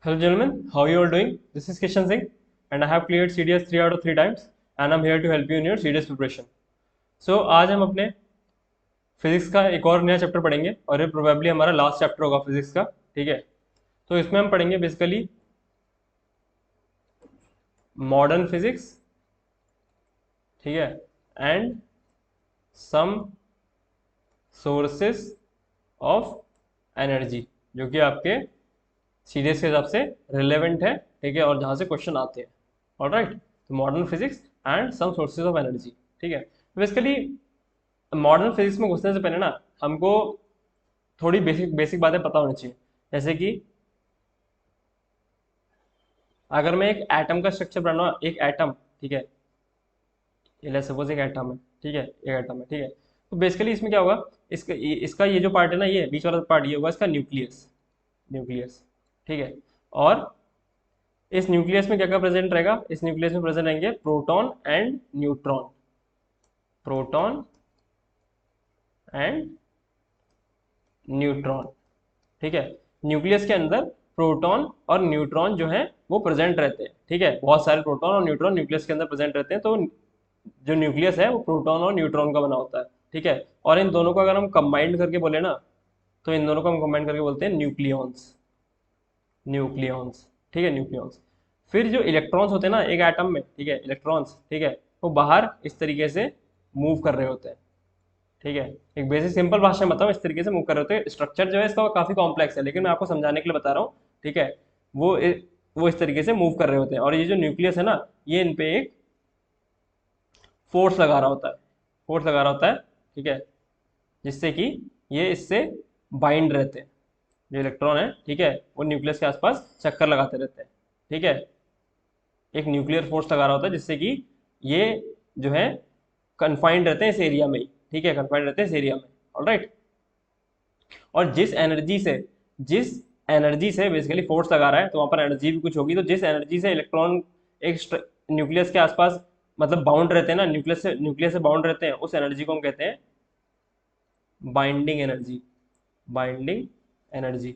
Hello gentlemen, how you all doing? This is Kishan Singh and I have cleared CDS 3 out of 3 times and I'm here to help you in your CDS preparation. So आज हम अपने physics का एक और नया chapter पढ़ेंगे और ये प्रोबेबली हमारा लास्ट चैप्टर होगा फिजिक्स का, ठीक है। तो इसमें हम पढ़ेंगे बेसिकली मॉडर्न फिजिक्स, ठीक है, and some sources of energy जो कि आपके सीडीएस के हिसाब से रिलेवेंट है, ठीक है, और जहाँ से क्वेश्चन आते हैं। ऑलराइट, तो modern physics and some sources of energy, ठीक है। बेसिकली मॉडर्न फिजिक्स में घुसने से पहले ना हमको थोड़ी बेसिक बेसिक बातें पता होनी चाहिए। जैसे कि अगर मैं एक एटम का स्ट्रक्चर बनाऊँ, एक एटम, ठीक है, ये सपोज एक एटम है, ठीक है, एक एटम है, ठीक है। तो बेसिकली इसमें क्या होगा, इसका ये जो पार्ट है ना, ये बीच वाला पार्ट, ये होगा इसका न्यूक्लियस, न्यूक्लियस, ठीक है। और इस न्यूक्लियस में क्या क्या प्रेजेंट रहेगा, इस न्यूक्लियस में प्रेजेंट रहेंगे proton and neutron, proton and neutron, ठीक है। न्यूक्लियस के अंदर प्रोटॉन और न्यूट्रॉन जो है वो प्रेजेंट रहते हैं, ठीक है। बहुत सारे प्रोटॉन और न्यूट्रॉन न्यूक्लियस के अंदर प्रेजेंट रहते हैं। तो जो न्यूक्लियस है वो प्रोटॉन और न्यूट्रॉन का बना होता है, ठीक है। और इन दोनों को अगर हम कंबाइंड करके बोले ना, तो इन दोनों को हम कंबाइंड करके बोलते हैं न्यूक्लियॉन्स, न्यूक्लियॉन्स, ठीक है, न्यूक्लियॉन्स। फिर जो इलेक्ट्रॉन्स होते हैं ना एक एटम में, ठीक है, इलेक्ट्रॉन्स, ठीक है, वो बाहर इस तरीके से मूव कर रहे होते हैं, ठीक है। एक बेसिक सिंपल भाषा में बताऊँ, इस तरीके से मूव कर रहे होते हैं। स्ट्रक्चर जो है इसका काफी कॉम्प्लेक्स है, लेकिन मैं आपको समझाने के लिए बता रहा हूँ, ठीक है। वो वो इस तरीके से मूव कर रहे होते हैं और ये जो न्यूक्लियस है ना, ये इन पे एक फोर्स लगा रहा होता है, फोर्स लगा रहा होता है, ठीक है, जिससे कि ये इससे बाइंड रहते हैं। जो इलेक्ट्रॉन है, ठीक है, वो न्यूक्लियस के आसपास चक्कर लगाते रहते हैं, ठीक है। एक न्यूक्लियर फोर्स लगा रहा होता है जिससे कि ये जो है कन्फाइंड रहते हैं इस एरिया में ही, ठीक है, कन्फाइंड रहते हैं इस एरिया में। ऑलराइट, और जिस एनर्जी से बेसिकली फोर्स लगा रहा है, तो वहां पर एनर्जी भी कुछ होगी। तो जिस एनर्जी से इलेक्ट्रॉन एक न्यूक्लियस के आसपास मतलब बाउंड रहते हैं ना, न्यूक्लियस से बाउंड रहते हैं, उस एनर्जी को हम कहते हैं बाइंडिंग एनर्जी, बाइंडिंग एनर्जी,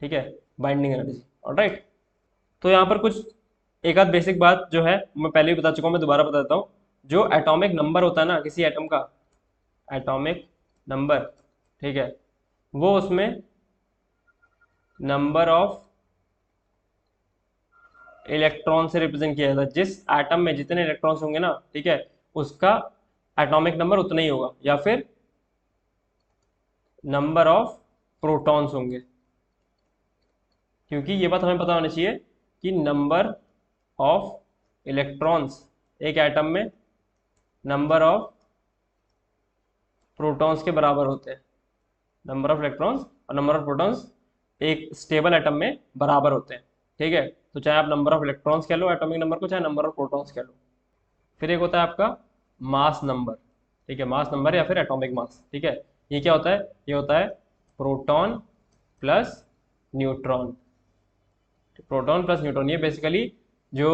ठीक है, बाइंडिंग एनर्जी। ऑलराइट, तो यहाँ पर कुछ एक आध बेसिक बात जो है मैं पहले भी बता चुका हूँ, मैं दोबारा बता देता हूँ। जो एटॉमिक नंबर होता है ना किसी एटम का, एटॉमिक नंबर, ठीक है, वो उसमें नंबर ऑफ इलेक्ट्रॉन से रिप्रेजेंट किया जाता है। जिस एटम में जितने इलेक्ट्रॉन्स होंगे ना, ठीक है, उसका एटॉमिक नंबर उतना ही होगा, या फिर नंबर ऑफ प्रोटॉन्स होंगे। क्योंकि ये बात हमें पता होनी चाहिए कि नंबर ऑफ इलेक्ट्रॉन्स एक एटम में नंबर ऑफ प्रोटॉन्स के बराबर होते हैं। नंबर ऑफ इलेक्ट्रॉन्स और नंबर ऑफ प्रोटॉन्स एक स्टेबल एटम में बराबर होते हैं, ठीक है। तो चाहे आप नंबर ऑफ इलेक्ट्रॉन्स कह लो एटॉमिक नंबर को, चाहे नंबर ऑफ प्रोटॉन्स कह लो। फिर एक होता है आपका मास नंबर, ठीक है, मास नंबर या फिर एटॉमिक मास, ठीक है। ये क्या होता है, ये होता है proton plus neutron, proton plus neutron. ये बेसिकली जो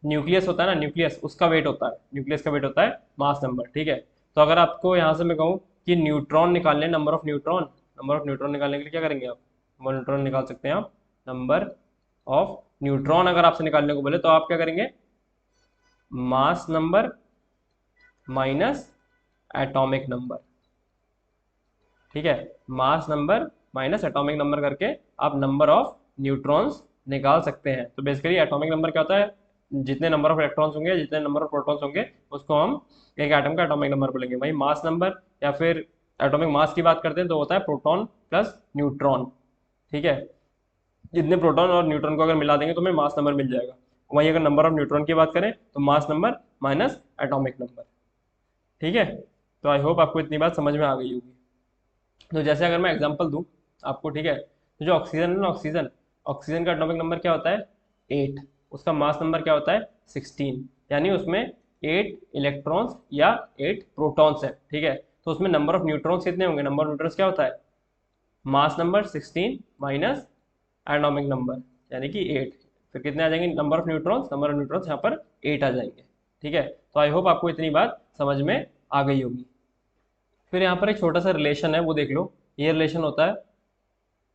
न्यूक्लियस होता है ना, न्यूक्लियस उसका वेट होता है, न्यूक्लियस का वेट होता है मास नंबर, ठीक है। तो अगर आपको यहाँ से मैं कहूँ कि न्यूट्रॉन निकालने, number of neutron, number of neutron निकालने के लिए क्या करेंगे आप, वो न्यूट्रॉन निकाल सकते हैं आप, नंबर ऑफ न्यूट्रॉन अगर आपसे निकालने को बोले तो आप क्या करेंगे, mass number minus atomic number, ठीक है, mass number minus atomic number करके आप नंबर ऑफ न्यूट्रॉन्स निकाल सकते हैं। तो बेसिकली एटॉमिक नंबर क्या होता है, जितने नंबर ऑफ इलेक्ट्रॉन्स होंगे, जितने नंबर ऑफ प्रोटॉन्स होंगे, उसको हम एक एटम का एटॉमिक नंबर बोलेंगे। वही मास नंबर या फिर एटॉमिक मास की बात करते हैं तो होता है प्रोटॉन प्लस न्यूट्रॉन, ठीक है। जितने प्रोटॉन और न्यूट्रॉन को अगर मिला देंगे तो हमें मास नंबर मिल जाएगा। वहीं अगर नंबर ऑफ न्यूट्रॉन की बात करें तो mass number minus atomic number, ठीक है। तो आई होप आपको इतनी बात समझ में आ गई होगी। तो जैसे अगर मैं एग्जांपल दूं आपको, ठीक है, तो जो ऑक्सीजन है ना, ऑक्सीजन, ऑक्सीजन का एटॉमिक नंबर क्या होता है 8, उसका मास नंबर क्या होता है 16, यानी उसमें 8 इलेक्ट्रॉन्स या 8 प्रोटॉन्स है, ठीक है। तो उसमें नंबर ऑफ न्यूट्रॉन्स कितने होंगे, नंबर ऑफ न्यूट्रॉन्स क्या होता है, mass number 16 minus atomic number यानी कि 8। फिर कितने आ जाएंगे number of neutrons, number of neutrons यहाँ पर 8 आ जाएंगे, ठीक है। तो आई होप आपको इतनी बात समझ में आ गई होगी। फिर यहाँ पर एक छोटा सा रिलेशन है, वो देख लो। ये रिलेशन होता है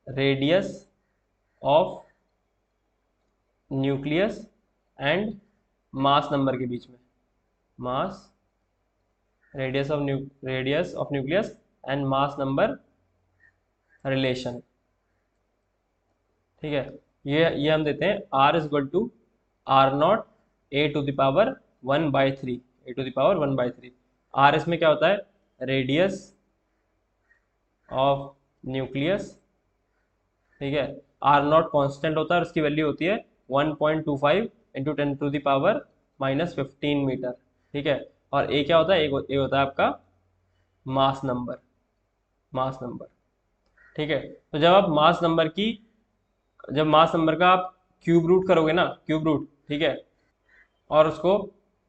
radius of nucleus and mass number के बीच में, mass radius of nucleus and mass number relation. ठीक है, ये हम देते हैं r is equal to R naught A to the power 1/3, A to the power 1/3। R इसमें क्या होता है, रेडियस ऑफ न्यूक्लियस। ठीक है, आर नॉट कॉन्स्टेंट होता है और उसकी वैल्यू होती है 1.25 इंटू 10⁻⁻15 मीटर। ठीक है, और ए क्या होता है, ए होता है आपका मास नंबर, मास नंबर। ठीक है, तो जब मास नंबर का आप क्यूब रूट करोगे ना, क्यूब रूट, ठीक है, और उसको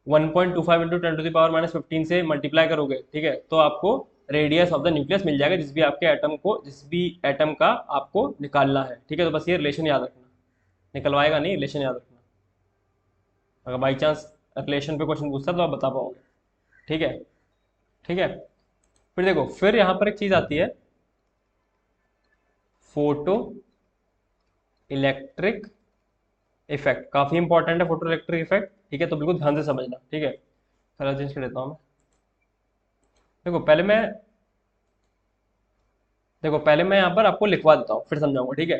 1.25 इंटू 10⁻⁻15 से मल्टीप्लाई करोगे, ठीक है, तो आपको रेडियस ऑफ द न्यूक्लियस मिल जाएगा, जिस भी एटम का आपको निकालना है। ठीक है, तो बस ये रिलेशन याद रखना, निकलवाएगा नहीं, रिलेशन याद रखना, अगर बाई चांस रिलेशन पे क्वेश्चन पूछता तो आप बता पाओगे। ठीक है, ठीक है, फिर देखो, फिर यहाँ पर एक चीज आती है, फोटो इलेक्ट्रिक इफेक्ट। काफी इंपॉर्टेंट है फोटो इलेक्ट्रिक इफेक्ट। ठीक है, तो बिल्कुल ध्यान से समझना। ठीक है, कलर चेंज कर देता हूँ मैं। देखो पहले मैं यहाँ पर आपको लिखवा देता हूँ, फिर समझाऊंगा। ठीक है,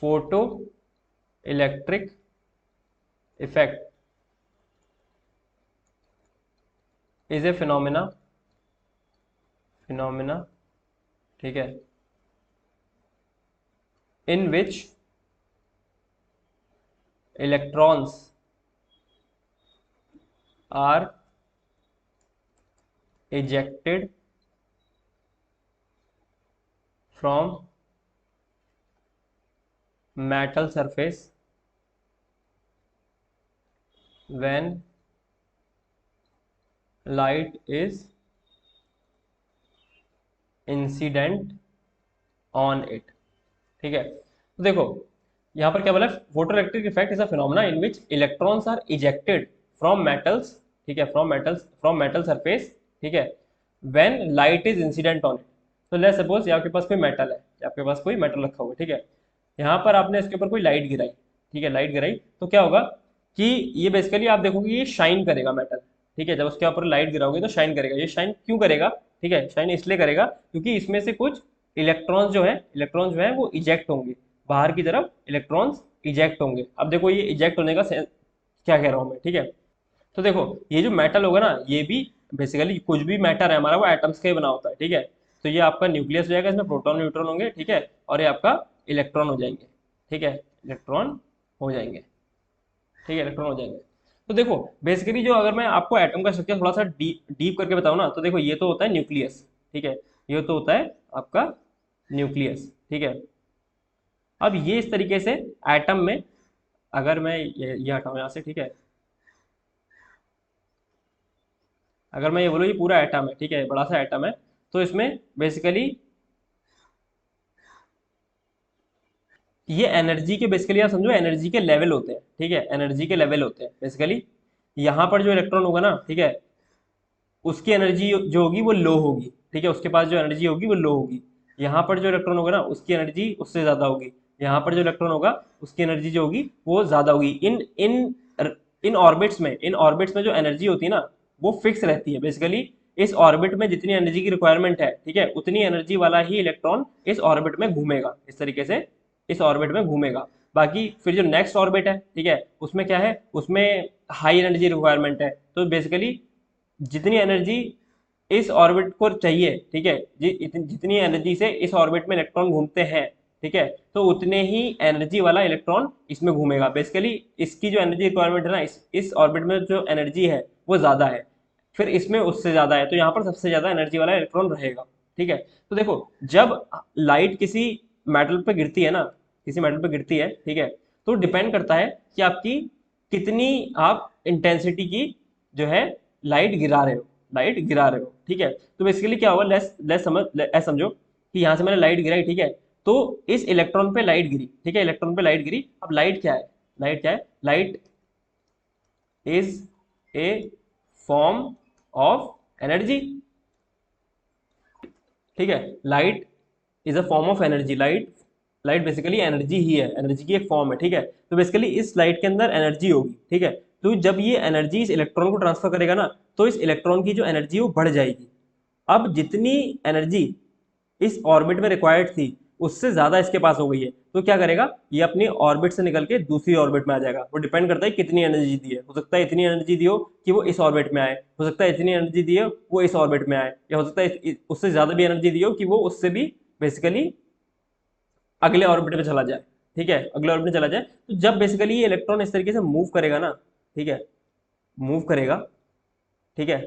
photo electric effect is a phenomena, ठीक है, in which electrons are ejected from metal surface when light is incident on it। ठीक है, तो देखो यहाँ पर क्या बोला, photo electric effect is a phenomena in which electrons are ejected from metals, ठीक है, फ्रॉम मेटल सरफेस, ठीक है, when light is incident on it. तो लेट्स सपोज आपके पास कोई मेटल है, आपके पास कोई मेटल रखा हुआ है, ठीक है, यहाँ पर आपने इसके ऊपर कोई लाइट गिराई, ठीक है, लाइट गिराई, तो क्या होगा कि ये बेसिकली आप देखोगे ये शाइन करेगा मेटल। ठीक है, जब उसके ऊपर लाइट गिराओगे तो शाइन करेगा। ये शाइन क्यों करेगा, ठीक है, शाइन इसलिए करेगा क्योंकि इसमें से कुछ इलेक्ट्रॉन्स जो है वो इजेक्ट होंगे बाहर की तरफ, इलेक्ट्रॉन्स इजेक्ट होंगे। अब देखो ये इजेक्ट होने का क्या कह रहा हूँ मैं। ठीक है, तो देखो ये जो मेटल होगा ना, ये भी बेसिकली कुछ भी मैटर है हमारा वो एटम्स का ही बना होता है। ठीक है, तो ये आपका न्यूक्लियस हो जाएगा, इसमें प्रोटॉन न्यूट्रॉन होंगे, ठीक है, और ये आपका इलेक्ट्रॉन हो जाएंगे। ठीक है, इलेक्ट्रॉन हो जाएंगे, ठीक है, इलेक्ट्रॉन हो जाएंगे। तो देखो बेसिकली जो, अगर मैं आपको एटम का स्ट्रक्चर थोड़ा सा डीप करके बताऊँ ना, तो देखो ये तो होता है न्यूक्लियस, ठीक है, ये तो होता है आपका न्यूक्लियस। ठीक है, अब ये इस तरीके से एटम में, अगर मैं ये हटाऊं यहाँ से, ठीक है, अगर मैं ये बोलूँ ये पूरा एटम है, ठीक है, बड़ा सा एटम है, तो इसमें बेसिकली ये एनर्जी के, बेसिकली आप समझो एनर्जी के लेवल होते हैं। ठीक है, एनर्जी के लेवल होते हैं बेसिकली। यहाँ पर जो इलेक्ट्रॉन होगा ना, ठीक है, उसकी एनर्जी जो होगी वो लो होगी। ठीक है, उसके पास जो एनर्जी होगी वो लो होगी। यहाँ पर जो इलेक्ट्रॉन होगा ना, उसकी एनर्जी उससे ज़्यादा होगी। यहाँ पर जो इलेक्ट्रॉन होगा उसकी एनर्जी जो होगी वो ज़्यादा होगी। इन इन इन ऑर्बिट्स में जो एनर्जी होती है ना, वो फिक्स रहती है बेसिकली। इस ऑर्बिट में जितनी एनर्जी की रिक्वायरमेंट है, ठीक है, उतनी एनर्जी वाला ही इलेक्ट्रॉन इस ऑर्बिट में घूमेगा, इस तरीके से इस ऑर्बिट में घूमेगा। बाकी फिर जो नेक्स्ट ऑर्बिट है, ठीक है, उसमें क्या है, उसमें हाई एनर्जी रिक्वायरमेंट है। तो बेसिकली जितनी एनर्जी इस ऑर्बिट को चाहिए, ठीक है, जितनी एनर्जी से इस ऑर्बिट में इलेक्ट्रॉन घूमते हैं, ठीक है, तो उतने ही एनर्जी वाला इलेक्ट्रॉन इसमें घूमेगा। बेसिकली इसकी जो एनर्जी रिक्वायरमेंट है ना, इस ऑर्बिट में जो एनर्जी है वो ज़्यादा है, फिर इसमें उससे ज़्यादा है, तो यहाँ पर सबसे ज़्यादा एनर्जी वाला इलेक्ट्रॉन रहेगा। ठीक है, तो देखो जब लाइट किसी मेटल पे गिरती है ना, किसी मेटल पे गिरती है, ठीक है, तो डिपेंड करता है कि आपकी कितनी आप इंटेंसिटी की जो है लाइट गिरा रहे हो। ठीक है, तो बेसिकली क्या होगा, लेस समझो कि यहाँ से मैंने लाइट गिराई, ठीक है, तो इस इलेक्ट्रॉन पे लाइट गिरी, ठीक है, इलेक्ट्रॉन पे लाइट गिरी। अब लाइट क्या है, light is a form of energy. ठीक है, light is a form of energy. Light basically energy ही है, एनर्जी की एक फॉर्म है, ठीक है। तो बेसिकली इस लाइट के अंदर एनर्जी होगी, ठीक है। तो जब ये एनर्जी इस इलेक्ट्रॉन को ट्रांसफर करेगा ना, तो इस इलेक्ट्रॉन की जो एनर्जी है वो बढ़ जाएगी। अब जितनी एनर्जी इस ऑर्बिट में रिक्वायर्ड थी उससे ज्यादा इसके पास हो गई है, तो क्या करेगा, ये अपनी ऑर्बिट से निकल के दूसरी ऑर्बिट में आ जाएगा। वो डिपेंड करता है कितनी एनर्जी दी है। हो सकता है इतनी एनर्जी दी हो कि वो इस ऑर्बिट में आए, हो सकता है इतनी एनर्जी दी हो वो इस ऑर्बिट में आए, या हो सकता है उससे ज्यादा भी एनर्जी दी हो कि वो उससे भी बेसिकली अगले ऑर्बिट में चला जाए, ठीक है, अगले ऑर्बिट में चला जाए। तो जब बेसिकली ये इलेक्ट्रॉन इस तरीके से मूव करेगा ना, ठीक है, मूव करेगा, ठीक है,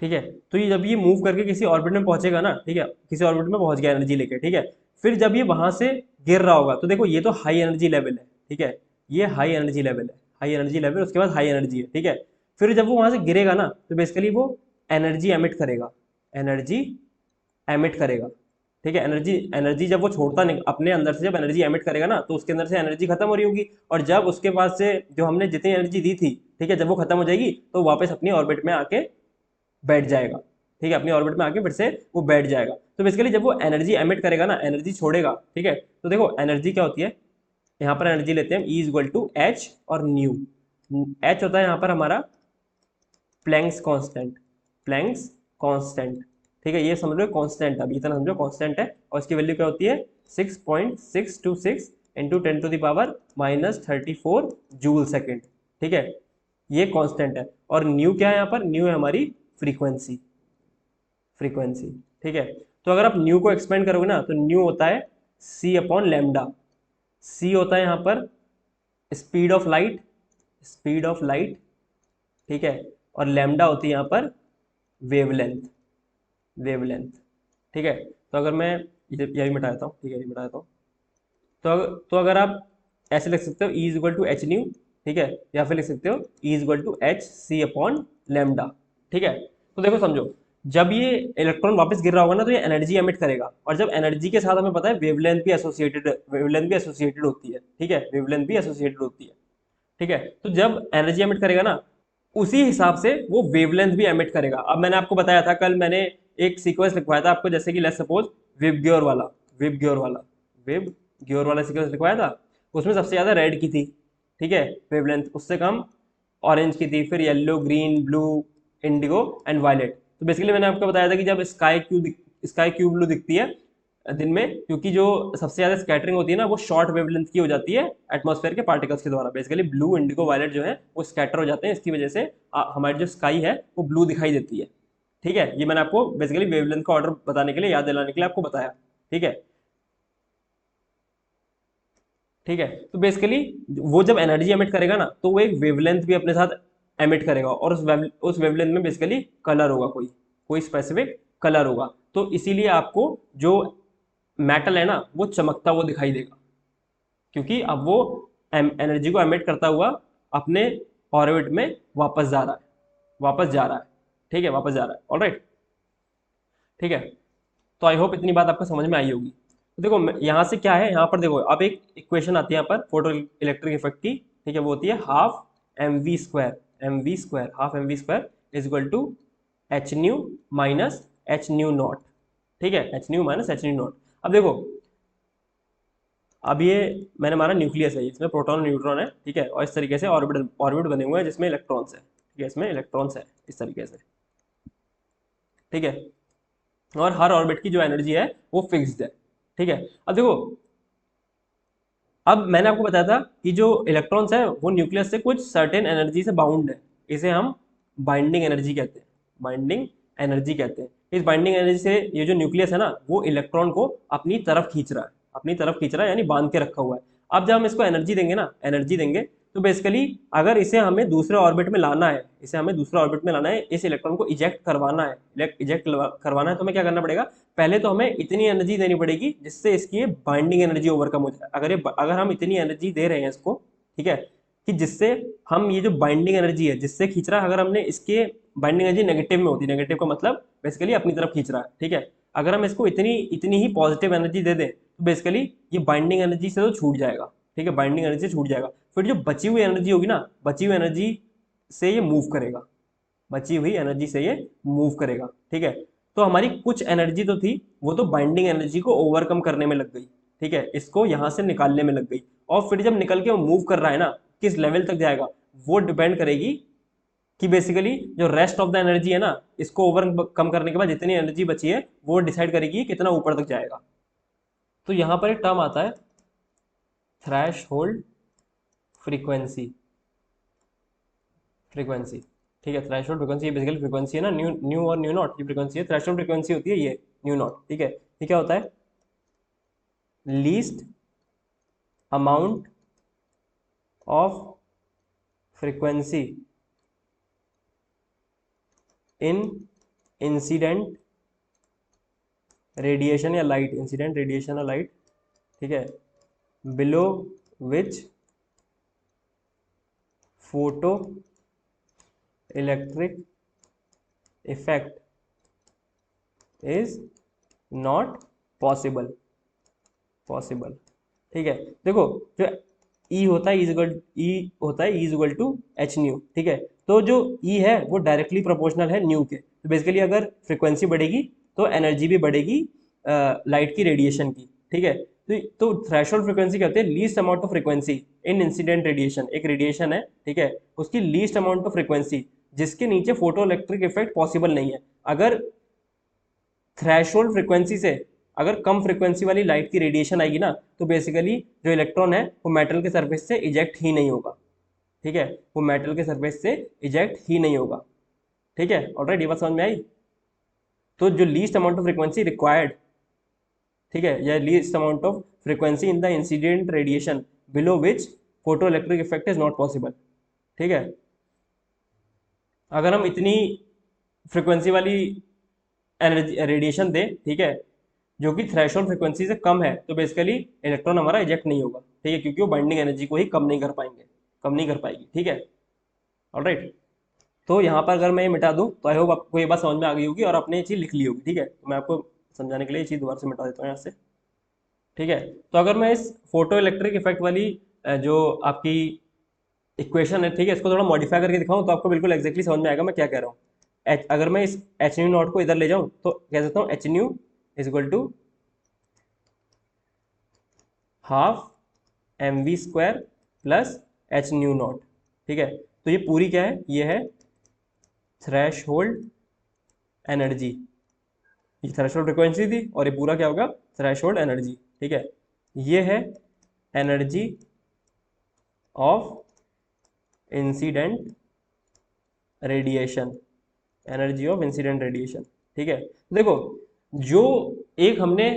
ठीक है, तो ये जब ये मूव करके किसी ऑर्बिट में पहुंचेगा ना, ठीक है, किसी ऑर्बिट में पहुंच गया एनर्जी लेके, ठीक है, फिर जब ये वहां से गिर रहा होगा, तो देखो ये तो हाई एनर्जी लेवल है, ठीक है, ये हाई एनर्जी लेवल है, हाई एनर्जी लेवल, उसके बाद हाई एनर्जी है, ठीक है। फिर जब वो वहां से गिरेगा ना, तो बेसिकली वो एनर्जी एमिट करेगा, एनर्जी एमिट करेगा, ठीक है। एनर्जी एनर्जी जब वो छोड़ता नहीं अपने अंदर से, जब एनर्जी एमिट करेगा ना, तो उसके अंदर से एनर्जी खत्म हो रही होगी, और जब उसके पास से जो हमने जितनी एनर्जी दी थी, ठीक है, जब वो खत्म हो जाएगी तो वापस अपनी ऑर्बिट में आके बैठ जाएगा, ठीक है, अपनी ऑर्बिट में आके फिर से वो बैठ जाएगा। तो बेसिकली जब वो एनर्जी एमिट करेगा ना, एनर्जी छोड़ेगा, ठीक है, तो देखो एनर्जी क्या होती है, यहाँ पर एनर्जी लेते हैं E इक्वल टू एच और न्यू। एच होता है यहाँ पर हमारा प्लैंक्स कांस्टेंट, प्लैंक्स कांस्टेंट, ठीक है, ये समझ लो कांस्टेंट, अभी इतना समझो कांस्टेंट है, और इसकी वैल्यू क्या होती है 6.626 इंटू 10⁻⁻34 जूल सेकेंड, ठीक है, ये कांस्टेंट है। और न्यू क्या है यहाँ पर, न्यू है हमारी फ्रीक्वेंसी, फ्रीक्वेंसी, ठीक है। तो अगर आप न्यू को एक्सपेंड करोगे ना, तो न्यू होता है सी अपॉन लैम्डा, सी होता है यहाँ पर speed of light, speed of light, ठीक है, और लैम्डा होती है यहाँ पर वेवलेंथ, वेवलेंथ, ठीक है। तो अगर मैं ये भी मिटा देता हूँ, ठीक है, ये मिटा देता हूँ, तो अगर आप ऐसे लिख सकते हो E equal to h nu, ठीक है, या फिर लिख सकते हो E equal to h c upon lambda, ठीक है। तो देखो समझो, जब ये इलेक्ट्रॉन वापस गिर रहा होगा ना, तो ये एनर्जी एमिट करेगा, और जब एनर्जी के साथ हमें पता है वेवलेंथ भी एसोसिएटेड, वेवलेंथ भी एसोसिएटेड होती है, ठीक है, वेवलेंथ भी एसोसिएटेड होती है, ठीक है। तो जब एनर्जी एमिट करेगा ना, उसी हिसाब से वो वेवलेंथ भी एमिट करेगा। अब मैंने आपको बताया था कल, मैंने एक सीक्वेंस लिखवाया था आपको, जैसे कि लेट्स सपोज विबग्योर वाला, विबग्योर वाला, विबग्योर वाला सीक्वेंस लिखवाया था, उसमें सबसे ज्यादा रेड की थी, ठीक है, वेवलेंथ, उससे कम ऑरेंज की थी, फिर yellow, green, blue, indigo and violet. तो बेसिकली मैंने आपको बताया था कि जब स्काई क्यू ब्लू दिखती है दिन में, क्योंकि जो सबसे ज्यादा स्कैटरिंग होती है ना, वो शॉर्ट वेवलेंथ की हो जाती है एटमॉस्फेयर के पार्टिकल्स के द्वारा। बेसिकली ब्लू, इंडिगो, वायलेट जो है वो स्कैटर हो जाते हैं, इसकी वजह से हमारी जो स्काई है वो ब्लू दिखाई देती है, ठीक है। ये मैंने आपको बेसिकली वेवलेंथ का ऑर्डर बताने के लिए, याद दिलाने के लिए आपको बताया, ठीक है, ठीक है। तो बेसिकली वो जब एनर्जी एमिट करेगा ना, तो वो एक वेवलेंथ भी अपने साथ एमिट करेगा, और उस वेवलेंथ में बेसिकली कलर होगा, कोई कोई स्पेसिफिक कलर होगा। तो इसीलिए आपको जो मेटल है ना, वो चमकता हुआ दिखाई देगा, क्योंकि अब वो एनर्जी को एमिट करता हुआ अपने ऑर्बिट में वापस जा रहा है, वापस जा रहा है, ठीक है, वापस जा रहा है, ऑलराइट, ठीक है। तो आई होप इतनी बात आपको समझ में आई होगी। तो देखो यहाँ से क्या है, यहाँ पर देखो अब एक इक्वेशन आती है यहाँ पर फोटो इलेक्ट्रिक इफेक्ट की, ठीक है, वो होती है half m v square, m v square, half m v square is equal to h nu minus h nu naught, ठीक है, h nu minus h nu naught. अब देखो, अब ये मैंने माना न्यूक्लियस है, इसमें प्रोटॉन न्यूट्रॉन है, ठीक है, और इस तरीके से ऑर्बिट ऑर्बिट बने हुए हैं जिसमें इलेक्ट्रॉन्स है, ठीक है, इसमें इलेक्ट्रॉन्स है इस तरीके से, ठीक है, और हर ऑर्बिट की जो एनर्जी है वो फिक्स्ड है, ठीक है। अब देखो, अब मैंने आपको बताया था कि जो इलेक्ट्रॉन्स है वो न्यूक्लियस से कुछ सर्टेन एनर्जी से बाउंड है, इसे हम बाइंडिंग एनर्जी कहते हैं, बाइंडिंग एनर्जी कहते हैं। इस बाइंडिंग एनर्जी से ये जो न्यूक्लियस है ना, वो इलेक्ट्रॉन को अपनी तरफ खींच रहा है, अपनी तरफ खींच रहा है, यानी बांध के रखा हुआ है। अब जब हम इसको एनर्जी देंगे ना, एनर्जी देंगे, तो बेसिकली अगर इसे हमें दूसरे ऑर्बिट में लाना है, इसे हमें दूसरे ऑर्बिट में लाना है, इस इलेक्ट्रॉन को इजेक्ट करवाना है, इजेक्ट करवाना है, तो हमें क्या करना पड़ेगा, पहले तो हमें इतनी एनर्जी देनी पड़ेगी जिससे इसकी बाइंडिंग एनर्जी ओवरकम हो जाए। अगर हम इतनी एनर्जी दे रहे हैं इसको, ठीक है, कि जिससे हम ये जो बाइंडिंग एनर्जी है जिससे खींच रहा है, अगर हमने इसके बाइंडिंग एनर्जी नेगेटिव में होती है, नेगेटिव का मतलब बेसिकली अपनी तरफ खींच रहा है, ठीक है, अगर हम इसको इतनी इतनी ही पॉजिटिव एनर्जी दे दें, तो बेसिकली ये बाइंडिंग एनर्जी से तो छूट जाएगा, ठीक है, बाइंडिंग एनर्जी से छूट जाएगा। फिर जो बची हुई एनर्जी होगी ना, बची हुई एनर्जी से ये मूव करेगा, बची हुई एनर्जी से ये मूव करेगा, ठीक है। तो हमारी कुछ एनर्जी तो थी, वो तो बाइंडिंग एनर्जी को ओवरकम करने में लग गई, ठीक है, इसको यहाँ से निकालने में लग गई, और फिर जब निकल के वो मूव कर रहा है ना, किस लेवल तक जाएगा वो डिपेंड करेगी कि बेसिकली जो रेस्ट ऑफ द एनर्जी है ना, इसको ओवर कम करने के बाद जितनी एनर्जी बची है वो डिसाइड करेगी कितना ऊपर तक जाएगा। तो यहाँ पर एक टर्म आता है थ्रेश होल्ड फ्रीक्वेंसी, फ्रीक्वेंसी, ठीक है, threshold frequency basically frequency है ना, न्यू न्यू और न्यू नॉट की फ्रीक्वेंसी है, थ्रेश होल्ड फ्रीक्वेंसी होती है ये न्यू नॉट, ठीक है। ये क्या होता है, least amount of frequency in incident radiation या लाइट, इंसिडेंट रेडिएशन या लाइट, ठीक है, below which photo electric effect is not possible, possible, ठीक है। देखो जो ई होता है E is equal to h nu, ठीक है, तो जो ई है वो डायरेक्टली प्रोपोर्शनल है न्यू के, तो बेसिकली अगर फ्रीक्वेंसी बढ़ेगी तो एनर्जी भी बढ़ेगी लाइट की रेडिएशन की, ठीक है। तो थ्रेशोल्ड फ्रीक्वेंसी कहते हैं least amount of frequency in incident radiation, एक रेडिएशन है, ठीक है, उसकी लीस्ट अमाउंट ऑफ फ्रीक्वेंसी जिसके नीचे फोटो इलेक्ट्रिक इफेक्ट पॉसिबल नहीं है। अगर थ्रेशोल्ड फ्रीक्वेंसी से अगर कम फ्रीक्वेंसी वाली लाइट की रेडिएशन आएगी ना, तो बेसिकली जो इलेक्ट्रॉन है वो मेटल के सरफेस से इजेक्ट ही नहीं होगा, ठीक है, वो मेटल के सरफेस से इजेक्ट ही नहीं होगा, ठीक है। ऑलराइट, ये बात समझ में आई। तो जो least amount of frequency required, ठीक है, या least amount of frequency in the incident radiation below which photo electric effect is not possible, ठीक है। अगर हम इतनी फ्रीक्वेंसी वाली एनर्जी रेडिएशन दें, ठीक है, जो कि थ्रेशोल्ड फ्रीक्वेंसी से कम है, तो बेसिकली इलेक्ट्रॉन हमारा इजेक्ट नहीं होगा, ठीक है, क्योंकि वो बाइंडिंग एनर्जी को ही कम नहीं कर पाएंगे, कम नहीं कर पाएगी, ठीक है। ऑलराइट, तो यहाँ पर अगर मैं ये मिटा दूँ तो आई होप आपको ये बात समझ में आ गई होगी और आपने ये चीज़ लिख ली होगी, ठीक है। तो मैं आपको समझाने के लिए ये चीज़ दोबारा से मिटा देता हूँ यहाँ से, ठीक है। तो अगर मैं इस फोटो इलेक्ट्रिक इफेक्ट वाली जो आपकी इक्वेशन है, ठीक है, इसको थोड़ा मॉडिफाई करके दिखाऊं तो आपको बिल्कुल एक्जैक्टली समझ में आएगा मैं क्या कह रहा हूँ। अगर मैं इस एच न्यू नॉट को इधर ले जाऊं तो कह सकता हूँ h nu is equal to half m v square plus h nu naught, ठीक है। तो ये पूरी क्या है, ये है थ्रेश होल्ड एनर्जी, ये थ्रेश होल्ड फ्रिक्वेंसी थी और ये पूरा क्या होगा, थ्रेश होल्ड एनर्जी, ठीक है। ये है energy of incident radiation, energy of incident radiation, ठीक है। देखो जो एक हमने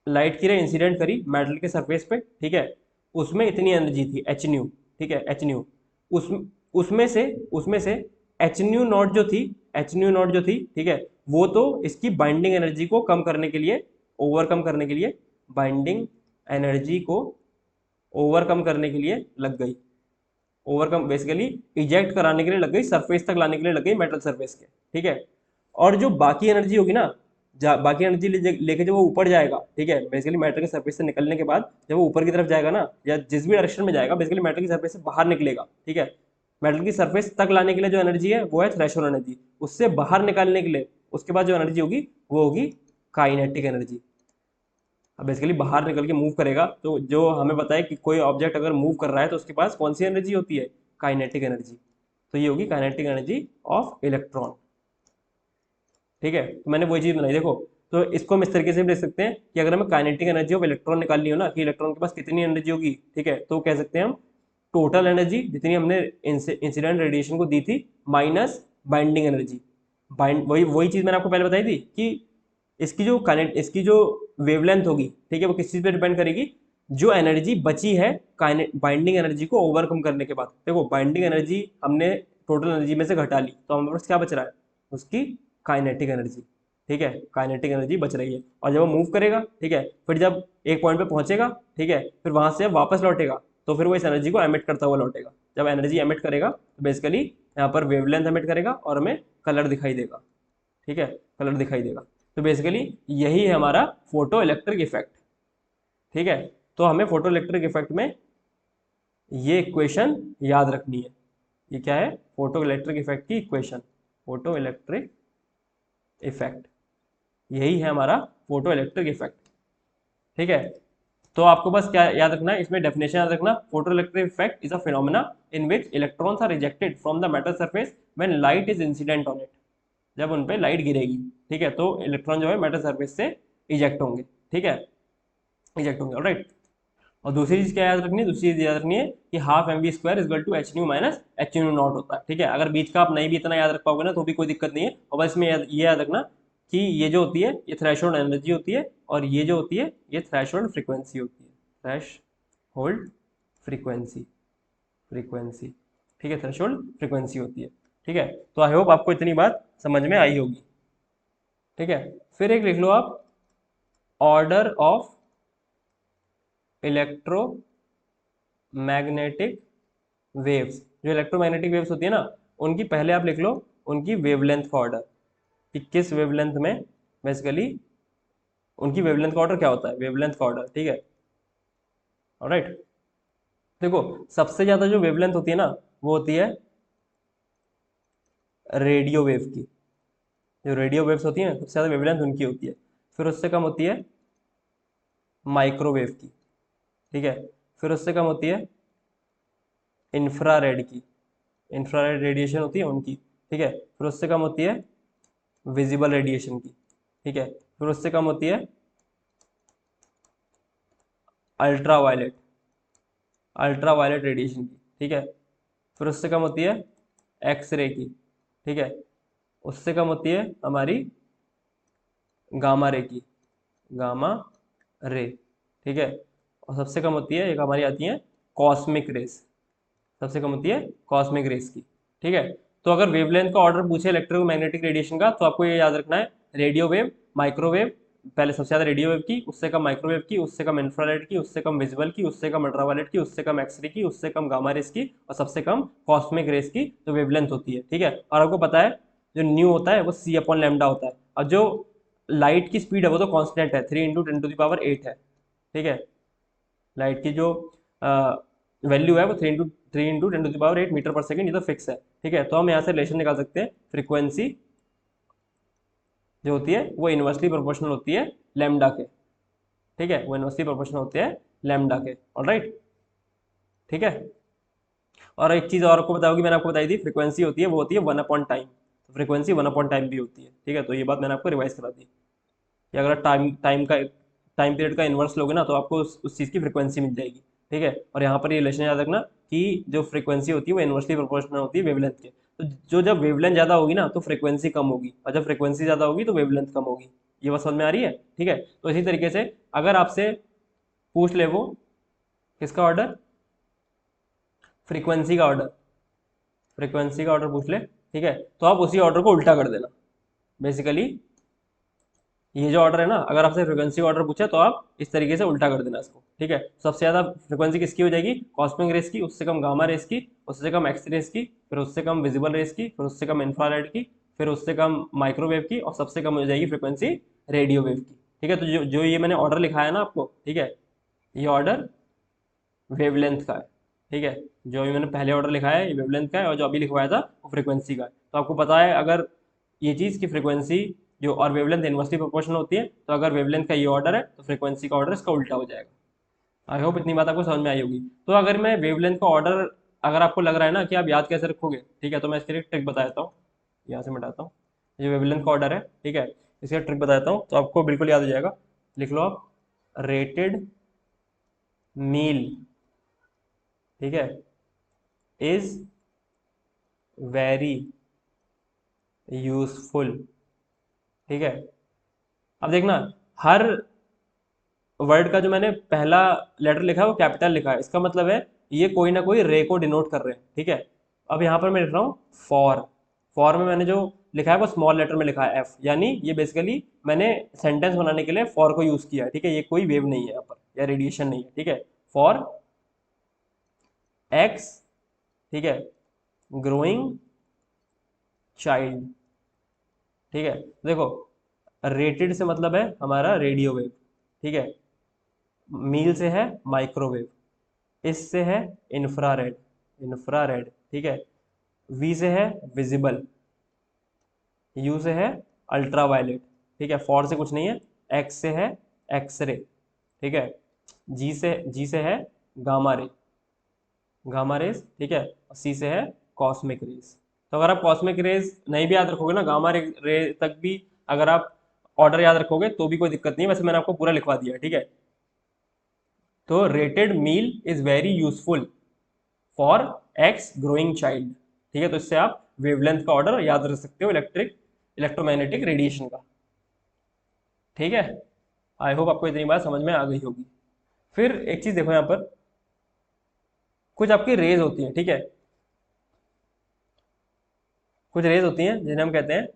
लाइट की रे इंसिडेंट करी मेटल के सरफेस पे, ठीक है, उसमें इतनी एनर्जी थी एच न्यू, ठीक है, एच न्यू, उस उसमें से एच न्यू नॉट जो थी, एच न्यू नॉट जो थी, ठीक है, वो तो इसकी बाइंडिंग एनर्जी को कम करने के लिए, ओवरकम करने के लिए, बाइंडिंग एनर्जी को ओवरकम करने के लिए लग गई, ओवरकम बेसिकली इजेक्ट कराने के लिए लग गई, सरफेस तक लाने के लिए लग गई मेटल सरफेस के, ठीक है। और जो बाकी एनर्जी होगी ना, बाकी एनर्जी लेके जब वो ऊपर जाएगा, ठीक है, बेसिकली मेटल के सरफेस से निकलने के बाद जब वो ऊपर की तरफ जाएगा ना, या जिस भी डायरेक्शन में जाएगा, बेसिकली मेटल की सरफेस से बाहर निकलेगा, ठीक है, मेटल की सरफेस तक लाने के लिए जो एनर्जी है वो है थ्रेशोल्ड एनर्जी, उससे बाहर निकालने के लिए उसके बाद जो एनर्जी होगी वो होगी काइनेटिक एनर्जी। अब बेसिकली बाहर निकल के मूव करेगा, तो जो हमें पता है कि कोई ऑब्जेक्ट अगर मूव कर रहा है तो उसके पास कौन सी एनर्जी होती है, काइनेटिक एनर्जी, तो ये होगी काइनेटिक एनर्जी ऑफ इलेक्ट्रॉन, ठीक है। तो मैंने वही चीज बनाई, देखो, तो इसको हम इस तरीके से भी देख सकते हैं कि अगर हमें काइनेटिक एनर्जी ऑफ इलेक्ट्रॉन निकालनी हो ना, कि इलेक्ट्रॉन के पास कितनी एनर्जी होगी, ठीक है, तो कह सकते हैं हम टोटल एनर्जी जितनी हमने इंसिडेंट रेडिएशन को दी थी माइनस बाइंडिंग एनर्जी, वही वही चीज मैंने आपको पहले बताई थी कि इसकी जो वेवलेंथ होगी, ठीक है, वो किस चीज पे डिपेंड करेगी, जो एनर्जी बची है बाइंडिंग एनर्जी को ओवरकम करने के बाद। देखो बाइंडिंग एनर्जी हमने टोटल एनर्जी में से घटा ली, तो हमारे पास क्या बच रहा है, उसकी काइनेटिक एनर्जी, ठीक है, काइनेटिक एनर्जी बच रही है। और जब वो मूव करेगा, ठीक है, फिर जब एक पॉइंट पे पहुंचेगा, ठीक है, फिर वहां से वापस लौटेगा, तो फिर वो इस एनर्जी को एमिट करता हुआ लौटेगा। जब एनर्जी एमिट करेगा तो बेसिकली यहाँ पर वेवलेंथ एमिट करेगा और हमें कलर दिखाई देगा, ठीक है, कलर दिखाई देगा। तो बेसिकली यही है हमारा फोटो इलेक्ट्रिक इफेक्ट, ठीक है। तो हमें फोटो इलेक्ट्रिक इफेक्ट में ये इक्वेशन याद रखनी है, ये क्या है, फोटो इलेक्ट्रिक इफेक्ट की इक्वेशन, फोटो इलेक्ट्रिक इफेक्ट, यही है हमारा फोटो इलेक्ट्रिक इफेक्ट, ठीक है। तो आपको बस क्या याद रखना है, इसमें डेफिनेशन याद रखना, photoelectric effect is a phenomena in which electrons are rejected from the metal surface when light is incident on it. जब उन पे लाइट गिरेगी, ठीक है, तो इलेक्ट्रॉन जो है मेटल सरफेस से इजेक्ट होंगे, ठीक है, इजेक्ट होंगे, ऑलराइट। और दूसरी चीज क्या याद रखनी है, दूसरी चीज याद रखनी है कि half m v square equal to h nu minus h nu naught होता है, ठीक है। अगर बीच का आप नहीं भी इतना याद रख पाओगे ना तो भी कोई दिक्कत नहीं है, और बस इसमें ये याद रखना कि ये जो होती है ये थ्रेशोल्ड एनर्जी होती है, और ये जो होती है ये थ्रेशोल्ड फ्रीक्वेंसी होती है, थ्रेश होल्ड फ्रीक्वेंसी, फ्रीक्वेंसी, ठीक है, थ्रेशोल्ड फ्रीक्वेंसी होती है, ठीक है। तो आई होप आपको इतनी बात समझ में आई होगी, ठीक है। फिर एक लिख लो आप, ऑर्डर ऑफ इलेक्ट्रोमैग्नेटिक वेव्स। जो इलेक्ट्रोमैग्नेटिक वेव्स होती है ना, उनकी पहले आप लिख लो उनकी वेवलेंथ का ऑर्डर, कि किस वेवलेंथ में बेसिकली उनकी वेवलेंथ का ऑर्डर क्या होता है, वेवलेंथ का ऑर्डर, ठीक है, ऑलराइट। देखो सबसे ज्यादा जो वेवलेंथ होती है ना वो होती है रेडियो वेव की। जो रेडियो वेव्स होती है सबसे ज्यादा वेवलेंथ उनकी होती है। फिर उससे कम होती है माइक्रोवेव की, ठीक है। फिर उससे कम होती है इंफ्रारेड की, इंफ्रारेड रेडिएशन होती है उनकी, ठीक है। फिर उससे कम होती है विजिबल रेडिएशन की, ठीक है। फिर उससे कम होती है ultraviolet, ultraviolet radiation की, ठीक है। फिर उससे कम होती है एक्सरे की, ठीक है। उससे कम होती है हमारी गामा रे की, गामा रे, ठीक है। और सबसे कम होती है एक हमारी आती है कॉस्मिक रेस, सबसे कम होती है कॉस्मिक रेस की, ठीक है। तो अगर वेवलेंथ का ऑर्डर पूछे इलेक्ट्रोमैग्नेटिक रेडिएशन का तो आपको ये याद रखना है, रेडियो वेव, माइक्रोवेव, पहले सबसे ज्यादा रेडियो वेव की, उससे कम माइक्रोवेव की, उससे कम इंफ्रारेड की, उससे कम विजिबल की, उससे कम अल्ट्रावायलेट की, उससे कम एक्सरे की, उससे कम गामा रेस की, और सबसे कम कॉस्मिक रेस की जो वेवलेंथ होती है, ठीक है। और आपको पता है जो न्यू होता है वो सी अपॉन लैम्डा होता है, और जो लाइट की स्पीड है वो तो कॉन्स्टेंट है, 3 × 10⁸ है, ठीक है। लाइट की जो वैल्यू है वो 3 × 10⁸ मीटर पर सेकेंड, ये तो फिक्स है, ठीक है। तो हम यहाँ से रिलेशन निकाल सकते हैं, फ्रीक्वेंसी जो होती है वो इनवर्सली प्रोपोर्शनल होती है लैम्डा के, ठीक है, वो इनवर्सली प्रोपोर्शनल होते हैं लैम्डा के, ऑलराइट, ठीक है। और एक चीज और आपको बताऊंगी, मैंने आपको बताई थी, फ्रीक्वेंसी होती है वो होती है 1/टाइम, फ्रीक्वेंसी 1/टाइम भी होती है, ठीक है। तो ये बात मैंने आपको रिवाइज करा दी कि अगर टाइम पीरियड का इन्वर्स लोगे ना तो आपको उस चीज़ की फ्रीक्वेंसी मिल जाएगी, ठीक है। और यहाँ पर ये रिलेशन याद रखना कि जो फ्रीक्वेंसी होती है वो इन्वर्सली प्रोपोर्शनल होती है वेवलेंथ के। तो जो जब वेवलेंथ ज़्यादा होगी ना तो फ्रीक्वेंसी कम होगी, और जब फ्रीक्वेंसी ज़्यादा होगी तो वेवलेंथ कम होगी। ये बात समझ में आ रही है, ठीक है। तो इसी तरीके से अगर आपसे पूछ ले वो किसका ऑर्डर, फ्रीक्वेंसी का ऑर्डर, फ्रीक्वेंसी का ऑर्डर पूछ ले, ठीक है, तो आप उसी ऑर्डर को उल्टा कर देना। बेसिकली ये जो ऑर्डर है ना, अगर आपसे फ्रीक्वेंसी ऑर्डर पूछे तो आप इस तरीके से उल्टा कर देना इसको, ठीक है। सबसे ज्यादा फ्रीक्वेंसी किसकी हो जाएगी, कॉस्मिक रेस की, उससे कम गामा रेस की, उससे कम एक्स रेस की, फिर उससे कम विजिबल रेस की, फिर उससे कम इंफ्रारेड की, फिर उससे कम माइक्रोवेव की, और सबसे कम हो जाएगी फ्रीक्वेंसी रेडियो वेव की, ठीक है। तो जो जो ये मैंने ऑर्डर लिखाया है ना आपको, ठीक है, ये ऑर्डर वेवलेंथ का है, ठीक है। जो अभी मैंने पहले ऑर्डर लिखा है ये वेवलेंथ का है, और जो अभी लिखवाया था वो फ्रीक्वेंसी का है। तो आपको पता है अगर ये चीज़ की फ्रीक्वेंसी जो और वेवलेंथ इनवर्सली प्रोपोर्शनल होती है, तो अगर वेवलेंथ का ये ऑर्डर है तो फ्रीक्वेंसी का ऑर्डर इसका उल्टा हो जाएगा। आई होप इतनी बात आपको समझ में आई होगी। तो अगर मैं वेवलेंथ का ऑर्डर, अगर आपको लग रहा है ना कि आप याद कैसे रखोगे, ठीक है, तो मैं इसके लिए ट्रिक बता देता हूँ, यहाँ से मिटाता हूँ। ये वेवलेंथ का ऑर्डर है, ठीक है, इसका ट्रिक बताता हूँ तो आपको बिल्कुल याद हो जाएगा। लिख लो आप, रेटेड मील, ठीक है, इज वेरी यूजफुल, ठीक है। अब देखना, हर वर्ड का जो मैंने पहला लेटर लिखा है वो कैपिटल लिखा है, इसका मतलब है ये कोई ना कोई रे को डिनोट कर रहे हैं, ठीक है। अब यहाँ पर मैं लिख रहा हूँ फॉर, फॉर में मैंने जो लिखा है वो स्मॉल लेटर में लिखा है एफ, यानी ये बेसिकली मैंने सेंटेंस बनाने के लिए फॉर को यूज किया है, ठीक है। ये कोई वेव नहीं है यहाँ पर या रेडिएशन नहीं है, ठीक है। फॉर एक्स, ठीक है, ग्रोइंग चाइल्ड, ठीक है। देखो रेटेड से मतलब है हमारा रेडियो वेव, ठीक है, मील से है माइक्रोवेव, इससे है इंफ्रारेड, इंफ्रारेड, ठीक है, वी से है विजिबल, यू से है अल्ट्रावायलेट, ठीक है, फॉर से कुछ नहीं है, एक्स से है एक्सरे, ठीक है। जी से है गामा रे, गामा रेज, ठीक है, और सी से है कॉस्मिक रेज। तो अगर आप कॉस्मिक रेज नहीं भी याद रखोगे ना, गामा रे तक भी अगर आप ऑर्डर याद रखोगे तो भी कोई दिक्कत नहीं है, वैसे मैंने आपको पूरा लिखवा दिया है, ठीक है। तो rated meal is very useful for x growing child, ठीक है। तो इससे आप वेवलेंथ का ऑर्डर याद रख सकते हो इलेक्ट्रोमैग्नेटिक रेडिएशन का, ठीक है। आई होप आपको इतनी बात समझ में आ गई होगी। फिर एक चीज देखो यहाँ पर, कुछ आपकी रेज होती हैं, ठीक है, कुछ रेज होती हैं जिन्हें हम कहते हैं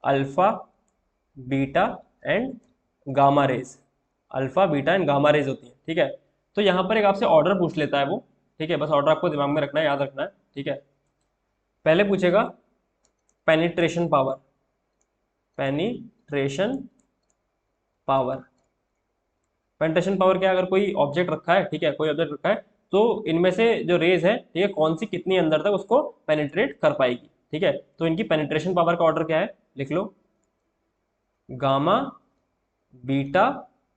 alpha, beta and gamma rays. Alpha, beta and gamma rays होती हैं, ठीक है। तो यहाँ पर एक आपसे ऑर्डर पूछ लेता है वो, ठीक है, बस ऑर्डर आपको दिमाग में रखना है, याद रखना है, ठीक है। पहले पूछेगा penetration power, penetration power. Penetration power क्या है, अगर कोई ऑब्जेक्ट रखा है, ठीक है, कोई ऑब्जेक्ट रखा है, तो इनमें से जो रेज है, ठीक है, कौन सी कितनी अंदर तक उसको पेनिट्रेट कर पाएगी, ठीक है। तो इनकी पेनिट्रेशन पावर का ऑर्डर क्या है, लिख लो, गामा, बीटा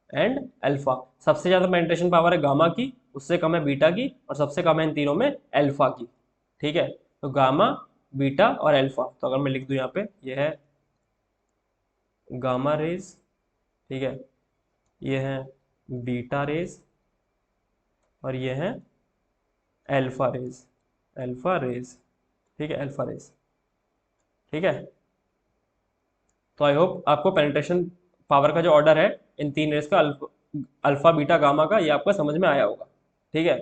एंड अल्फा। सबसे ज्यादा पेनिट्रेशन पावर है गामा की, उससे कम है बीटा की, और सबसे कम है इन तीनों में अल्फा की, ठीक है। तो गामा, बीटा और अल्फा, तो अगर मैं लिख दूं यहाँ पे, ये है गामा रेज, ठीक है, ये है बीटा रेज, और ये है अल्फा रेज, अल्फा रेज, ठीक है, अल्फा रेज, ठीक है। तो आई होप आपको पेनिट्रेशन पावर का जो ऑर्डर है इन तीन रेज का, अल्फा, बीटा, गामा का, ये आपका समझ में आया होगा, ठीक है।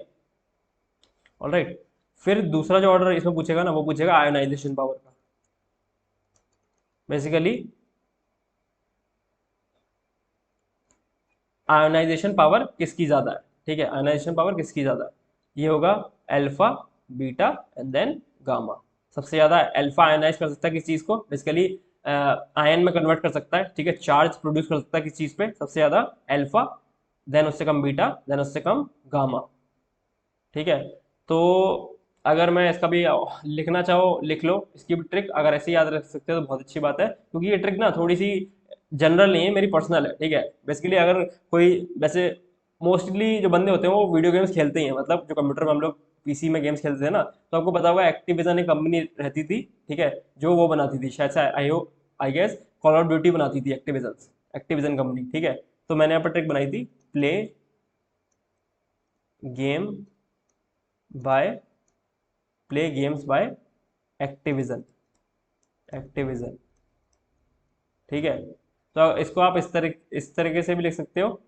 ऑलराइट। फिर दूसरा जो ऑर्डर इसमें पूछेगा ना, वो पूछेगा आयोनाइजेशन पावर का। बेसिकली आयोनाइजेशन पावर किसकी ज्यादा है, ठीक है, आयोनाइजेशन पावर किसकी ज्यादा है, ये होगा alpha, beta and then gamma. सबसे ज्यादा अल्फा आयोनाइज कर सकता है किस चीज को, बेसिकली आयन में कन्वर्ट कर सकता है, ठीक है, चार्ज प्रोड्यूस कर सकता है किस चीज पे, सबसे ज्यादा अल्फा, देन उससे कम बीटा, देन उससे कम गामा, ठीक है। तो अगर मैं इसका भी लिखना चाहो लिख लो, इसकी भी ट्रिक अगर ऐसे याद रख सकते हो तो बहुत अच्छी बात है, क्योंकि ये ट्रिक ना थोड़ी सी जनरल नहीं है, मेरी पर्सनल है, ठीक है। बेसिकली अगर कोई, वैसे मोस्टली जो बंदे होते हैं वो वीडियो गेम्स खेलते ही हैं, मतलब जो कंप्यूटर में हम लोग पीसी में गेम्स खेलते थे ना, तो आपको पता होगा एक्टिविजन एक कंपनी रहती थी, ठीक है, जो वो बनाती थी, शायद से I guess call of duty बनाती थी एक्टिविजन, एक्टिविजन कंपनी, ठीक है। तो मैंने यहाँ पर ट्रिक बनाई थी, play game by, play games by Activision, Activision, ठीक है। तो इसको आप इस तरीके से भी लिख सकते हो,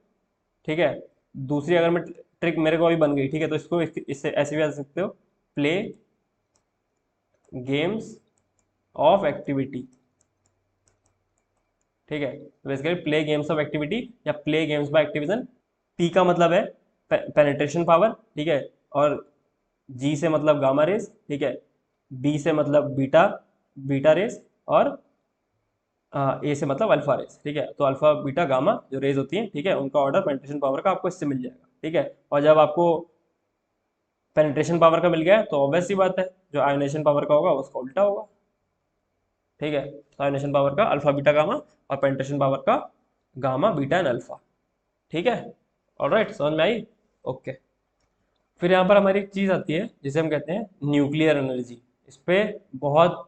ठीक है। दूसरी अगर मैं ट्रिक मेरे को अभी बन गई, ठीक है, तो इसको इससे ऐसे भी लिख सकते हो, प्ले गेम्स ऑफ एक्टिविटी, ठीक है। Basically play games of activity या play games by Activision. P का मतलब है पेनिट्रेशन पावर, ठीक है, और जी से मतलब गामा रेस, ठीक है, बी से मतलब बीटा, बीटा रेस, और ए से मतलब अल्फा रेस, ठीक है। तो अल्फा, बीटा, गामा जो रेज होती हैं, ठीक है, उनका ऑर्डर पेनिट्रेशन पावर का आपको इससे मिल जाएगा, ठीक है। और जब आपको पेनिट्रेशन पावर का मिल गया तो ऑब्वियस सी बात है, जो आयोनेशन पावर का होगा उसका उल्टा होगा, ठीक है। तो आयोनेशन पावर का अल्फा, बीटा, गामा, और पेनिट्रेशन पावर का गामा, बीटा एंड अल्फा, ठीक है। ऑलराइट, समझ में आई, ओके। फिर यहाँ पर हमारी एक चीज आती है जिसे हम कहते हैं न्यूक्लियर एनर्जी। इस पे बहुत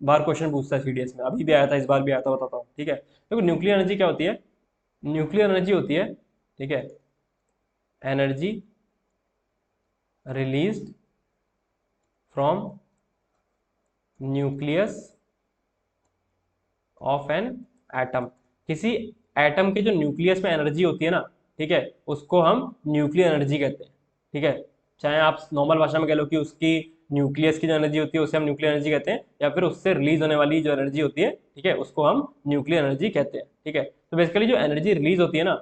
बार क्वेश्चन पूछता है सीडीएस में, अभी भी आया था, इस बार भी आया था, बताता हूँ, ठीक है। देखो न्यूक्लियर एनर्जी क्या होती है, न्यूक्लियर एनर्जी होती है, ठीक है, energy released from nucleus of an atom. किसी एटम के जो न्यूक्लियस में एनर्जी होती है ना, ठीक है, उसको हम न्यूक्लियर एनर्जी कहते हैं, ठीक है। चाहे आप नॉर्मल भाषा में कह लो कि उसकी न्यूक्लियस की जो एनर्जी होती है उसे हम न्यूक्लियर एनर्जी कहते हैं, या फिर उससे रिलीज होने वाली जो एनर्जी होती है, ठीक है, उसको हम न्यूक्लियर एनर्जी कहते हैं, ठीक है। तो बेसिकली जो एनर्जी रिलीज होती है ना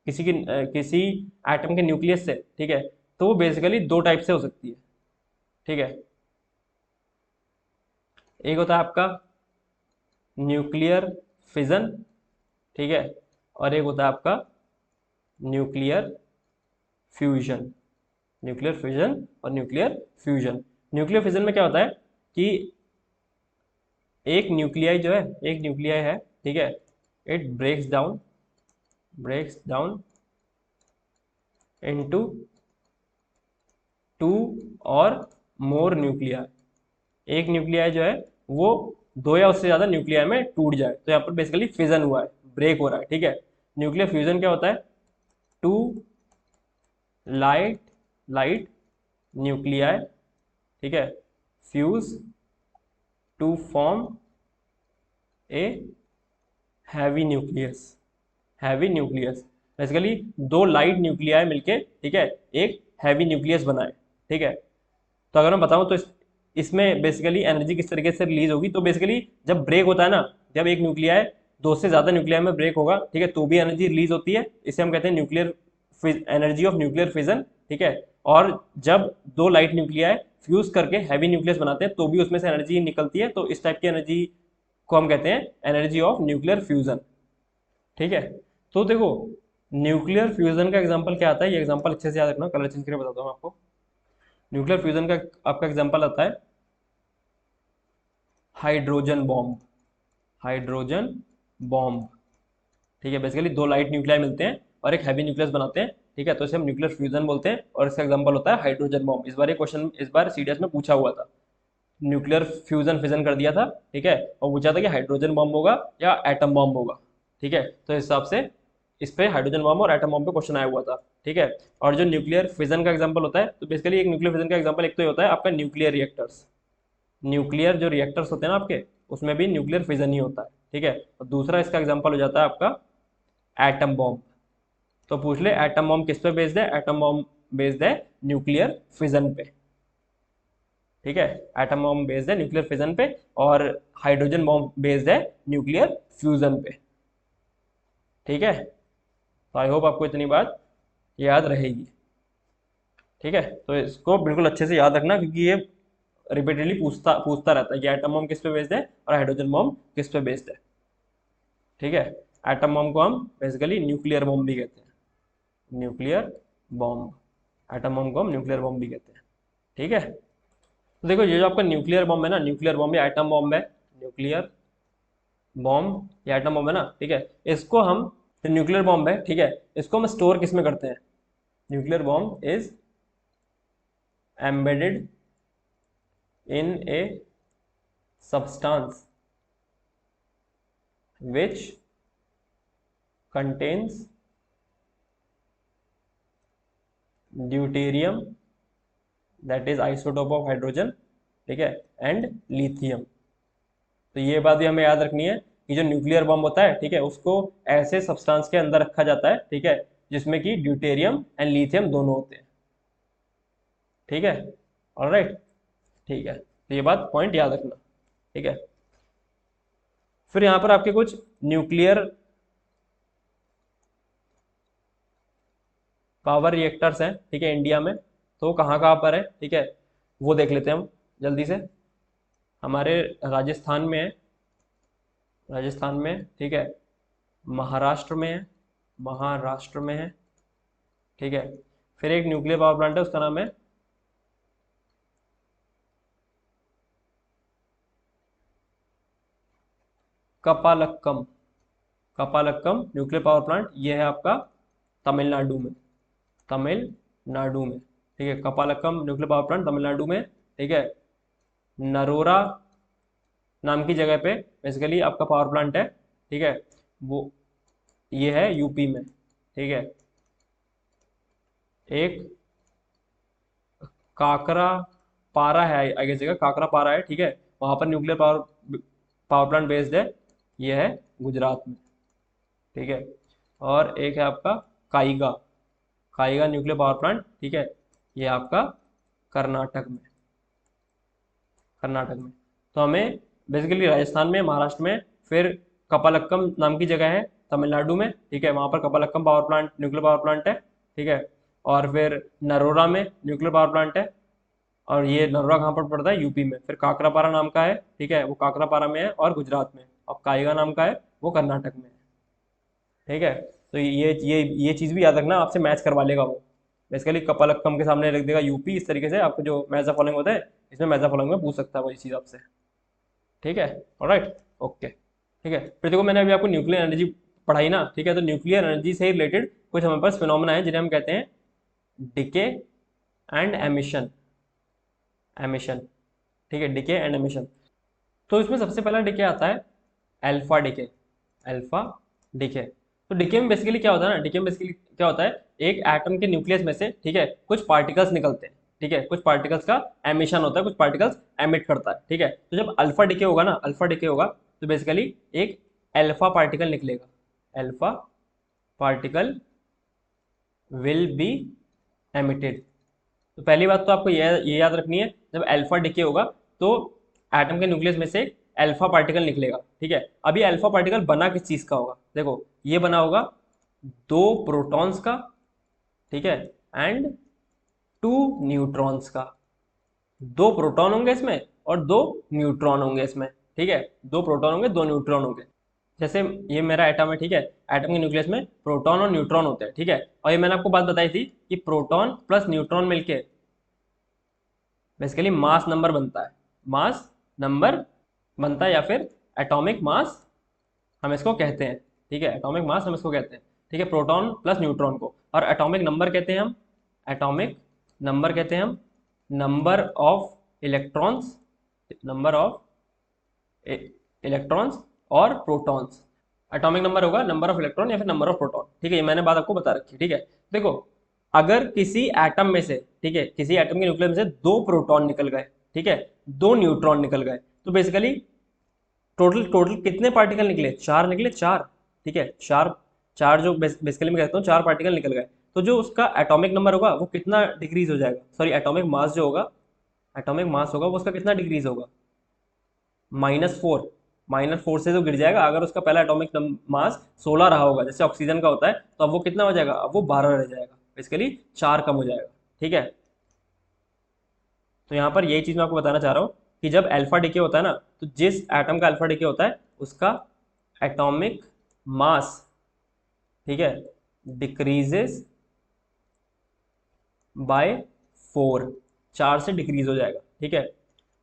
किसी एटम के न्यूक्लियस से, ठीक है, तो वो बेसिकली दो टाइप से हो सकती है, ठीक है। एक होता है आपका न्यूक्लियर फिजन, ठीक है, और एक होता है आपका न्यूक्लियर फ्यूजन, न्यूक्लियर फिजन और न्यूक्लियर फ्यूजन। न्यूक्लियर फिजन में क्या होता है कि एक न्यूक्लियाई जो है, एक न्यूक्लियाई है, ठीक है, इट ब्रेक्स डाउन इंटू 2 और मोर न्यूक्लिया। एक न्यूक्लियाई जो है वो 2 या उससे ज्यादा न्यूक्लियाई में टूट जाए, तो यहाँ पर बेसिकली फिजन हुआ है, ब्रेक हो रहा है, ठीक है। न्यूक्लियर फ्यूजन क्या होता है? 2 लाइट लाइट न्यूक्लियाई, ठीक है, fuse to form a heavy nucleus. Heavy nucleus basically 2 light nuclei मिलके, ठीक है, एक हैवी न्यूक्लियस बनाए, ठीक है। तो अगर मैं बताऊं तो इसमें बेसिकली एनर्जी किस तरीके से रिलीज होगी, तो बेसिकली जब ब्रेक होता है ना, जब एक न्यूक्लियाई 2 से ज्यादा न्यूक्लियाई में ब्रेक होगा, ठीक है, तो भी एनर्जी रिलीज होती है। इसे हम कहते हैं nuclear energy of nuclear fission, ठीक है। और जब 2 लाइट न्यूक्लियाई फ्यूज करके हैवी न्यूक्लियस बनाते हैं तो भी उसमें से एनर्जी निकलती है, तो इस टाइप की एनर्जी को हम कहते हैं एनर्जी ऑफ न्यूक्लियर फ्यूजन, ठीक है। तो देखो न्यूक्लियर फ्यूजन का एग्जांपल क्या आता है, ये एग्जांपल अच्छे से याद रखना, कलर चेंज करके बताता हूँ आपको। न्यूक्लियर फ्यूजन का आपका एग्जांपल आता है हाइड्रोजन बॉम्ब। हाइड्रोजन बॉम्ब, ठीक है, बेसिकली 2 लाइट न्यूक्लियाई मिलते हैं और एक हैवी न्यूक्लियस बनाते हैं, ठीक है, तो इसे हम न्यूक्लियर फ्यूजन बोलते हैं। और इसका एग्जांपल होता है हाइड्रोजन बॉम्ब। इस बार ये क्वेश्चन इस बार सीडीएस में पूछा हुआ था, न्यूक्लियर फ्यूजन फिजन कर दिया था, ठीक है, और पूछा था कि हाइड्रोजन बॉम्ब होगा या एटम बॉम्ब होगा, ठीक है। तो इस हिसाब से इस पे हाइड्रोजन बॉम्ब और एटम बॉम्ब पे क्वेश्चन आया हुआ था, ठीक है। और जो न्यूक्लियर फिजन का एग्जांपल होता है, तो बेसिकली एक न्यूक्लियर फिजन का एग्जांपल एक तो ये होता है आपका न्यूक्लियर रिएक्टर्स। न्यूक्लियर जो रिएक्टर्स होते हैं ना आपके, उसमें भी न्यूक्लियर फिजन ही होता है, ठीक है। और दूसरा इसका एग्जांपल हो जाता है आपका एटम बॉम्ब। तो पूछ ले एटम बॉम्ब किस पे बेस्ड है? एटम बॉम्ब बेस्ड है न्यूक्लियर फिजन पे, ठीक है। एटम बॉम्ब बेस्ड है न्यूक्लियर फिजन पे और हाइड्रोजन बॉम्ब बेस्ड है न्यूक्लियर फ्यूजन पे, ठीक है। तो आई होप आपको इतनी बात याद रहेगी, ठीक है। तो इसको बिल्कुल अच्छे से याद रखना क्योंकि ये रिपीटेडली पूछता पूछता रहता है कि एटम बॉम्ब किस पे बेस्ड है और हाइड्रोजन बॉम्ब किस पे बेस्ड है, ठीक है। एटम बॉम्ब को हम बेसिकली न्यूक्लियर बॉम्ब भी कहते हैं, न्यूक्लियर बॉम्ब। एटम बॉम्ब को हम न्यूक्लियर बॉम्ब भी कहते हैं, ठीक है। तो देखो ये जो आपका न्यूक्लियर बॉम्ब है ना, न्यूक्लियर बॉम्ब या एटम बॉम्ब है, न्यूक्लियर बॉम्ब या एटम बॉम्ब है ना, ठीक है, इसको हम न्यूक्लियर बॉम्ब है, ठीक है, इसको हम स्टोर किस में करते हैं? Nuclear bomb is embedded in A substance which contains deuterium that is isotope of hydrogen, ठीक है, एंड लिथियम। तो ये बात भी हमें याद रखनी है कि जो न्यूक्लियर बॉम्ब होता है, ठीक है, उसको ऐसे सब्सटेंस के अंदर रखा जाता है, ठीक है, जिसमें कि ड्यूटेरियम एंड लिथियम दोनों होते हैं, ठीक है। ऑलराइट, ठीक है, तो ये बात पॉइंट याद रखना, ठीक है। फिर यहाँ पर आपके कुछ न्यूक्लियर पावर रिएक्टर्स हैं, ठीक है, इंडिया में। तो कहाँ कहाँ पर है, ठीक है, वो देख लेते हैं हम जल्दी से। हमारे राजस्थान में है, राजस्थान में, ठीक है, महाराष्ट्र में है, महाराष्ट्र में है, ठीक है। फिर एक न्यूक्लियर पावर प्लांट है, उसका नाम है कपालक्कम। कपालक्कम न्यूक्लियर पावर प्लांट ये है आपका तमिलनाडु में, तमिलनाडु में, ठीक है। कपालक्कम न्यूक्लियर पावर प्लांट तमिलनाडु में, ठीक है। नरोरा नाम की जगह पे बेसिकली आपका पावर प्लांट है, ठीक है, वो ये है यूपी में, ठीक है। एक काकरा पारा है, आई गेस जगह काकरा पारा है, ठीक है, वहां पर nuclear power power plant based है, ये है गुजरात में, ठीक है। और एक है आपका काईगा, काईगा न्यूक्लियर पावर प्लांट, ठीक है, ये आपका कर्नाटक में, कर्नाटक में। तो हमें बेसिकली राजस्थान में, महाराष्ट्र में, फिर कपालक्कम नाम की जगह है तमिलनाडु में, ठीक है, वहां पर Kalpakkam power plant nuclear power plant है, ठीक है। और फिर नरोरा में न्यूक्लियर पावर प्लांट है, और ये नरोरा कहाँ पर पड़ता है? यूपी में। फिर काकरापारा नाम का है, ठीक है, वो काकरापारा में है और गुजरात में। और काईगा नाम का है, वो कर्नाटक में है, ठीक है। तो ये चीज़ भी याद रखना, आपसे मैच करवा लेगा वो, बेसिकली कपालक्कम के सामने रख देगा यूपी, इस तरीके से आपको जो मैच द फॉलोइंग होता है, इसमें मैच द फॉलोइंग में पूछ सकता है वो इस चीज़ आपसे, ठीक है। ऑलराइट, ओके, ठीक है। फिर देखो मैंने अभी आपको न्यूक्लियर एनर्जी पढ़ाई ना, ठीक है, तो न्यूक्लियर एनर्जी से रिलेटेड कुछ हमारे पास फिनोमेना है जिन्हें हम कहते हैं डिके एंड एमिशन, एमिशन, ठीक है, डिके एंड एमिशन। तो इसमें सबसे पहला डिके आता है अल्फा डिके, अल्फा डिके। तो डिके में बेसिकली क्या होता है ना, डिके में बेसिकली क्या होता है, एक एटम के न्यूक्लियस में से, ठीक है, कुछ पार्टिकल्स निकलते हैं, ठीक है, कुछ पार्टिकल्स का एमिशन होता है, कुछ पार्टिकल्स एमिट करता है, ठीक है। तो जब अल्फा डिके होगा ना, अल्फा डिके होगा, तो बेसिकली एक अल्फा पार्टिकल निकलेगा, alpha particle will be emitted. तो पहली बात तो आपको ये याद रखनी है, जब अल्फा डिके होगा तो एटम के न्यूक्लियस में से अल्फा पार्टिकल निकलेगा, ठीक है। अभी अल्फा पार्टिकल बना किस चीज का होगा, देखो ये बना होगा दो प्रोटॉन्स का, ठीक है, एंड टू न्यूट्रॉन्स का। दो प्रोटॉन होंगे इसमें और दो न्यूट्रॉन होंगे इसमें, ठीक है, दो प्रोटॉन होंगे, दो न्यूट्रॉन होंगे। जैसे ये मेरा एटम है, ठीक है, एटम के न्यूक्लियस में प्रोटॉन और न्यूट्रॉन होते हैं, ठीक है। और ये मैंने आपको बात बताई थी कि प्रोटॉन प्लस न्यूट्रॉन मिलके बेसिकली मास नंबर बनता है, मास नंबर बनता है, या फिर एटॉमिक मास हम इसको कहते हैं, ठीक है, एटॉमिक मास हम इसको कहते हैं, ठीक है, प्रोटॉन प्लस न्यूट्रॉन को। और एटॉमिक नंबर कहते हैं हम, एटॉमिक नंबर कहते हैं हम number of electrons, number of electrons और प्रोटॉन्स। एटॉमिक नंबर होगा नंबर ऑफ इलेक्ट्रॉन या फिर नंबर ऑफ प्रोटॉन, ठीक है, ये मैंने बात आपको बता रखी है, ठीक है। देखो अगर किसी एटम में से, ठीक है, किसी एटम के न्यूक्लियस में से दो प्रोटॉन निकल गए, ठीक है, दो न्यूट्रॉन निकल गए, तो बेसिकली टोटल टोटल कितने पार्टिकल निकले, चार निकले, चार, ठीक है, चार, चार जो बेसिकली मैं कहता हूँ चार पार्टिकल निकल गए। तो जो उसका एटॉमिक नंबर होगा वो कितना डिक्रीज हो जाएगा, सॉरी एटॉमिक मास जो होगा, एटॉमिक मास होगा वो उसका कितना डिक्रीज होगा, -4, -4 से तो गिर जाएगा। अगर उसका पहला एटॉमिक मास 16 रहा होगा जैसे ऑक्सीजन का होता है, तो अब वो कितना हो जाएगा, अब वो 12 रह जाएगा, बेसिकली 4 कम हो जाएगा, ठीक है। तो यहाँ पर यही चीज़ मैं आपको बताना चाह रहा हूँ कि जब अल्फा डिके होता है ना, तो जिस एटम का अल्फा डिके होता है उसका एटॉमिक मास, ठीक है, डिक्रीजेस बाय 4, 4 से डिक्रीज हो जाएगा, ठीक है।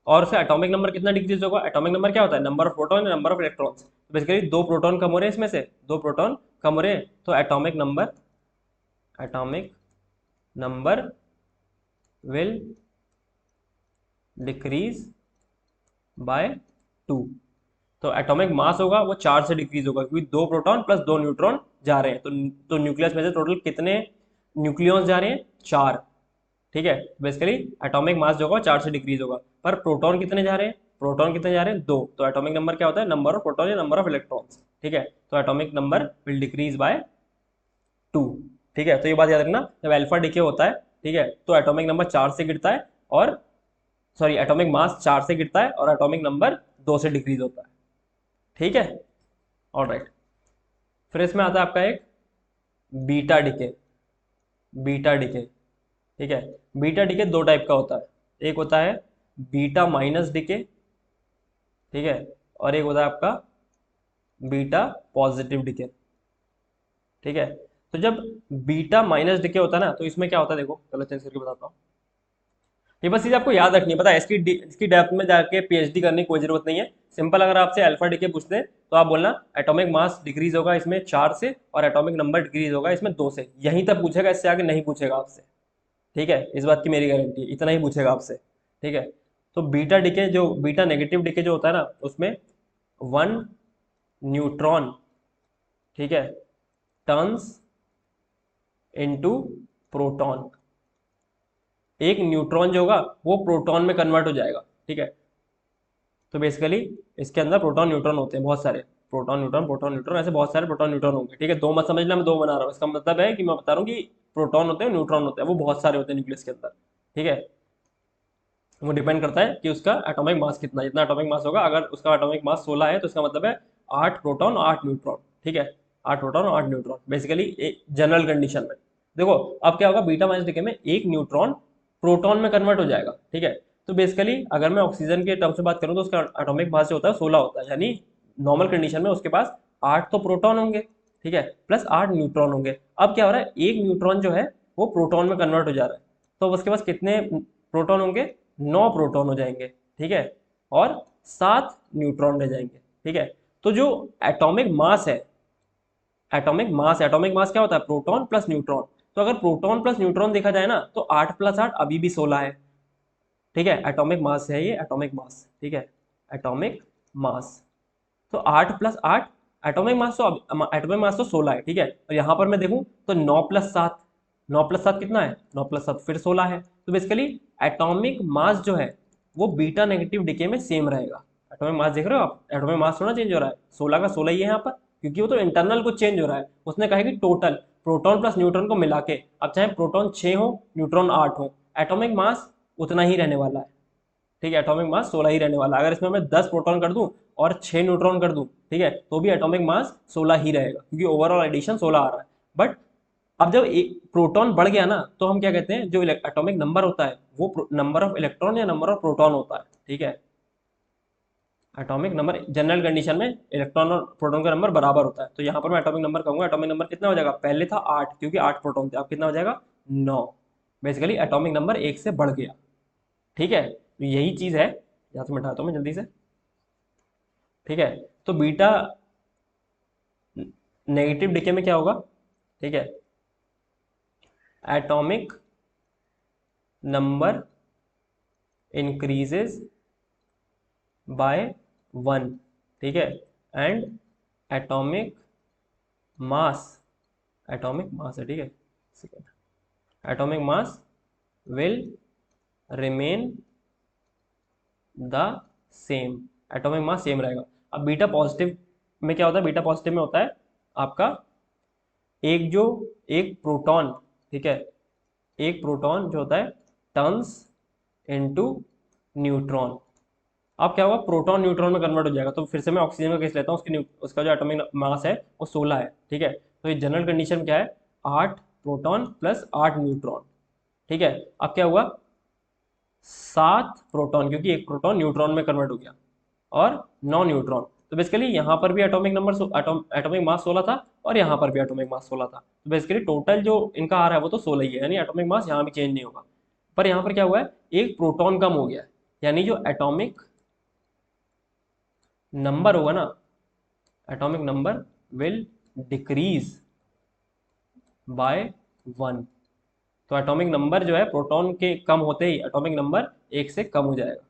और उसका एटॉमिक नंबर कितना डिक्रीज होगा, एटॉमिक नंबर क्या होता है, नंबर ऑफ प्रोटॉन या नंबर ऑफ इलेक्ट्रॉन्स। तो बेसिकली दो प्रोटॉन कम हो रहे हैं इसमें से, दो प्रोटॉन कम हो रहे हैं, तो atomic number will decrease by 2। तो एटॉमिक मास होगा वो 4 से डिक्रीज होगा, क्योंकि दो प्रोटॉन प्लस दो न्यूट्रॉन जा रहे हैं, तो न्यूक्लियस में से टोटल कितने न्यूक्लियॉन्स जा रहे हैं, 4, ठीक है। बेसिकली एटॉमिक मास जो होगा 4 से डिक्रीज होगा, पर प्रोटॉन कितने जा रहे हैं, प्रोटॉन कितने जा रहे हैं, 2। तो एटॉमिक नंबर क्या होता है, नंबर ऑफ प्रोटॉन या नंबर ऑफ इलेक्ट्रॉन्स, ठीक है। तो atomic number will decrease by 2, ठीक है। तो ये बात याद रखना, जब अल्फा डिके होता है, ठीक है, तो एटॉमिक नंबर 4 से गिरता है, और सॉरी एटॉमिक मास 4 से गिरता है और एटॉमिक नंबर 2 से डिक्रीज होता है, ठीक है, ऑलराइट। फिर इसमें आता है आपका एक बीटा डिके, बीटा डिके, ठीक है। बीटा डिके दो टाइप का होता है, एक होता है बीटा माइनस डिके, ठीक है, और एक होता है आपका बीटा पॉजिटिव डिके, ठीक है। तो जब बीटा माइनस डिके होता है ना, तो इसमें क्या होता है, देखो कलर चेंज करके बताता हूँ। ये बस चीज आपको याद रखनी है, पता है, इसकी डेप्थ में जाके पीएचडी करने की कोई जरूरत नहीं है। सिंपल अगर आपसे अल्फा डिके पूछते हैं तो आप बोलना एटॉमिक मास डिक्रीज होगा इसमें 4 से और एटॉमिक नंबर डिक्रीज होगा इसमें 2 से, यहीं तक पूछेगा, इससे आगे नहीं पूछेगा आपसे, ठीक है, इस बात की मेरी गारंटी है, इतना ही पूछेगा आपसे, ठीक है। तो बीटा डिके जो बीटा नेगेटिव डिके जो होता है ना, उसमें 1 न्यूट्रॉन, ठीक है, टर्न्स इनटू प्रोटॉन। एक न्यूट्रॉन जो होगा वो प्रोटॉन में कन्वर्ट हो जाएगा, ठीक है। तो बेसिकली इसके अंदर प्रोटॉन न्यूट्रॉन होते हैं बहुत सारे, प्रोटॉन न्यूट्रॉन, प्रोटॉन न्यूट्रॉन, ऐसे बहुत सारे प्रोटॉन न्यूट्रॉन होंगे, ठीक है। दो मत समझना, मैं दो बना रहा हूँ, इसका मतलब है कि मैं बता रहा हूँ कि प्रोटॉन होते हैं, न्यूट्रॉन होते हैं, वो बहुत सारे होते हैं न्यूक्लियस के अंदर, ठीक है। वो डिपेंड करता है कि उसका एटॉमिक मास कितना, जितना एटॉमिक मास होगा, अगर उसका एटॉमिक मास 16 है तो इसका मतलब है 8 प्रोटॉन 8 न्यूट्रॉन, ठीक है, 8 प्रोटॉन और 8 न्यूट्रॉन, बेसिकली एक जनरल कंडीशन में। देखो अब क्या होगा, बीटा माइनस डिके में एक न्यूट्रॉन प्रोटॉन में कन्वर्ट हो जाएगा, ठीक है। तो बेसिकली अगर मैं ऑक्सीजन के टर्म से बात करूँ तो उसका एटॉमिक मास जो होता है 16 होता है, यानी नॉर्मल कंडीशन में उसके पास 8 तो प्रोटॉन होंगे, ठीक है, प्लस 8 न्यूट्रॉन होंगे। अब क्या हो रहा है, एक न्यूट्रॉन जो है वो प्रोटॉन में कन्वर्ट हो जा रहा है, तो उसके पास कितने प्रोटॉन होंगे, 9 प्रोटॉन हो जाएंगे, ठीक है, और 7 न्यूट्रॉन रह जाएंगे, ठीक है। तो जो एटॉमिक मास है, एटॉमिक मास क्या होता है, प्रोटॉन प्लस न्यूट्रॉन। तो अगर प्रोटॉन प्लस न्यूट्रॉन देखा जाए ना तो 8 + 8 अभी भी 16 है, ठीक है, एटॉमिक मास है ये, एटॉमिक मास, ठीक है, एटॉमिक मास। तो 8 + 8 एटॉमिक मास तो 16 है, ठीक है। और यहाँ पर मैं देखूँ तो 9 + 7, 9 + 7 कितना है, 9 + 7 फिर 16 है। तो बेसिकली एटॉमिक मास जो है वो बीटा नेगेटिव डिके में सेम रहेगा। एटॉमिक मास देख रहे हो आप, एटॉमिक मास थोड़ा चेंज हो रहा है, 16 का 16 ही है यहाँ पर, क्योंकि वो तो इंटरनल कुछ चेंज हो रहा है। उसने कहा कि टोटल प्रोटॉन प्लस न्यूट्रॉन को मिला के, अब चाहे प्रोटॉन 6 हो न्यूट्रॉन 8 हो, एटॉमिक मास उतना ही रहने वाला है, ठीक है, एटॉमिक मास 16 ही रहने वाला है। अगर इसमें मैं 10 प्रोटॉन कर दूं और 6 न्यूट्रॉन कर दूं, ठीक है, तो भी एटॉमिक मास 16 ही रहेगा, क्योंकि ओवरऑल एडिशन 16 आ रहा है। बट अब जब एक प्रोटॉन बढ़ गया ना तो हम क्या कहते हैं, जो एटॉमिक नंबर होता है वो नंबर ऑफ इलेक्ट्रॉन या नंबर ऑफ प्रोटॉन होता है, ठीक है। एटॉमिक नंबर जनरल कंडीशन में इलेक्ट्रॉन और प्रोटॉन का नंबर बराबर होता है, तो यहाँ पर मैं एटॉमिक नंबर कहूंगा। एटॉमिक नंबर कितना हो जाएगा, पहले था 8 क्योंकि 8 प्रोटॉन थे, अब कितना हो जाएगा 9। बेसिकली एटॉमिक नंबर 1 से बढ़ गया, ठीक है। तो यही चीज है, यहाँ से मिटाता हूँ मैं जल्दी से, ठीक है। तो बीटा नेगेटिव डिके में क्या होगा, ठीक है, एटॉमिक नंबर इंक्रीजेज बाय 1, ठीक है, and atomic mass, atomic mass है, ठीक है, atomic mass will remain the same, atomic mass same रहेगा। अब बीटा पॉजिटिव में क्या होता है, बीटा पॉजिटिव में होता है आपका एक प्रोटॉन, ठीक है, एक प्रोटॉन जो होता है टर्न्स इनटू न्यूट्रॉन। अब क्या होगा, प्रोटॉन न्यूट्रॉन में कन्वर्ट हो जाएगा। तो फिर से मैं ऑक्सीजन का केस लेता हूँ, उसका जो एटॉमिक मास है वो 16 है, ठीक है। तो ये जनरल कंडीशन क्या है, 8 प्रोटॉन प्लस 8 न्यूट्रॉन, ठीक है। अब क्या हुआ, 7 प्रोटॉन, क्योंकि एक प्रोटॉन न्यूट्रॉन में कन्वर्ट हो गया, और 9 न्यूट्रॉन। तो बेसिकली यहाँ पर भी एटॉमिक नंबर एटॉमिक मास 16 था, और यहाँ पर भी एटॉमिक मास 16 था। तो बेसिकली टोटल जो इनका आ रहा है वो तो 16 ही है, यानी एटॉमिक मास यहाँ भी चेंज नहीं होगा। पर यहाँ पर क्या हुआ है, एक प्रोटॉन कम हो गया है, यानी जो एटॉमिक नंबर होगा ना, atomic number will decrease by 1। तो एटॉमिक नंबर जो है प्रोटॉन के कम होते ही एटॉमिक नंबर 1 से कम हो जाएगा।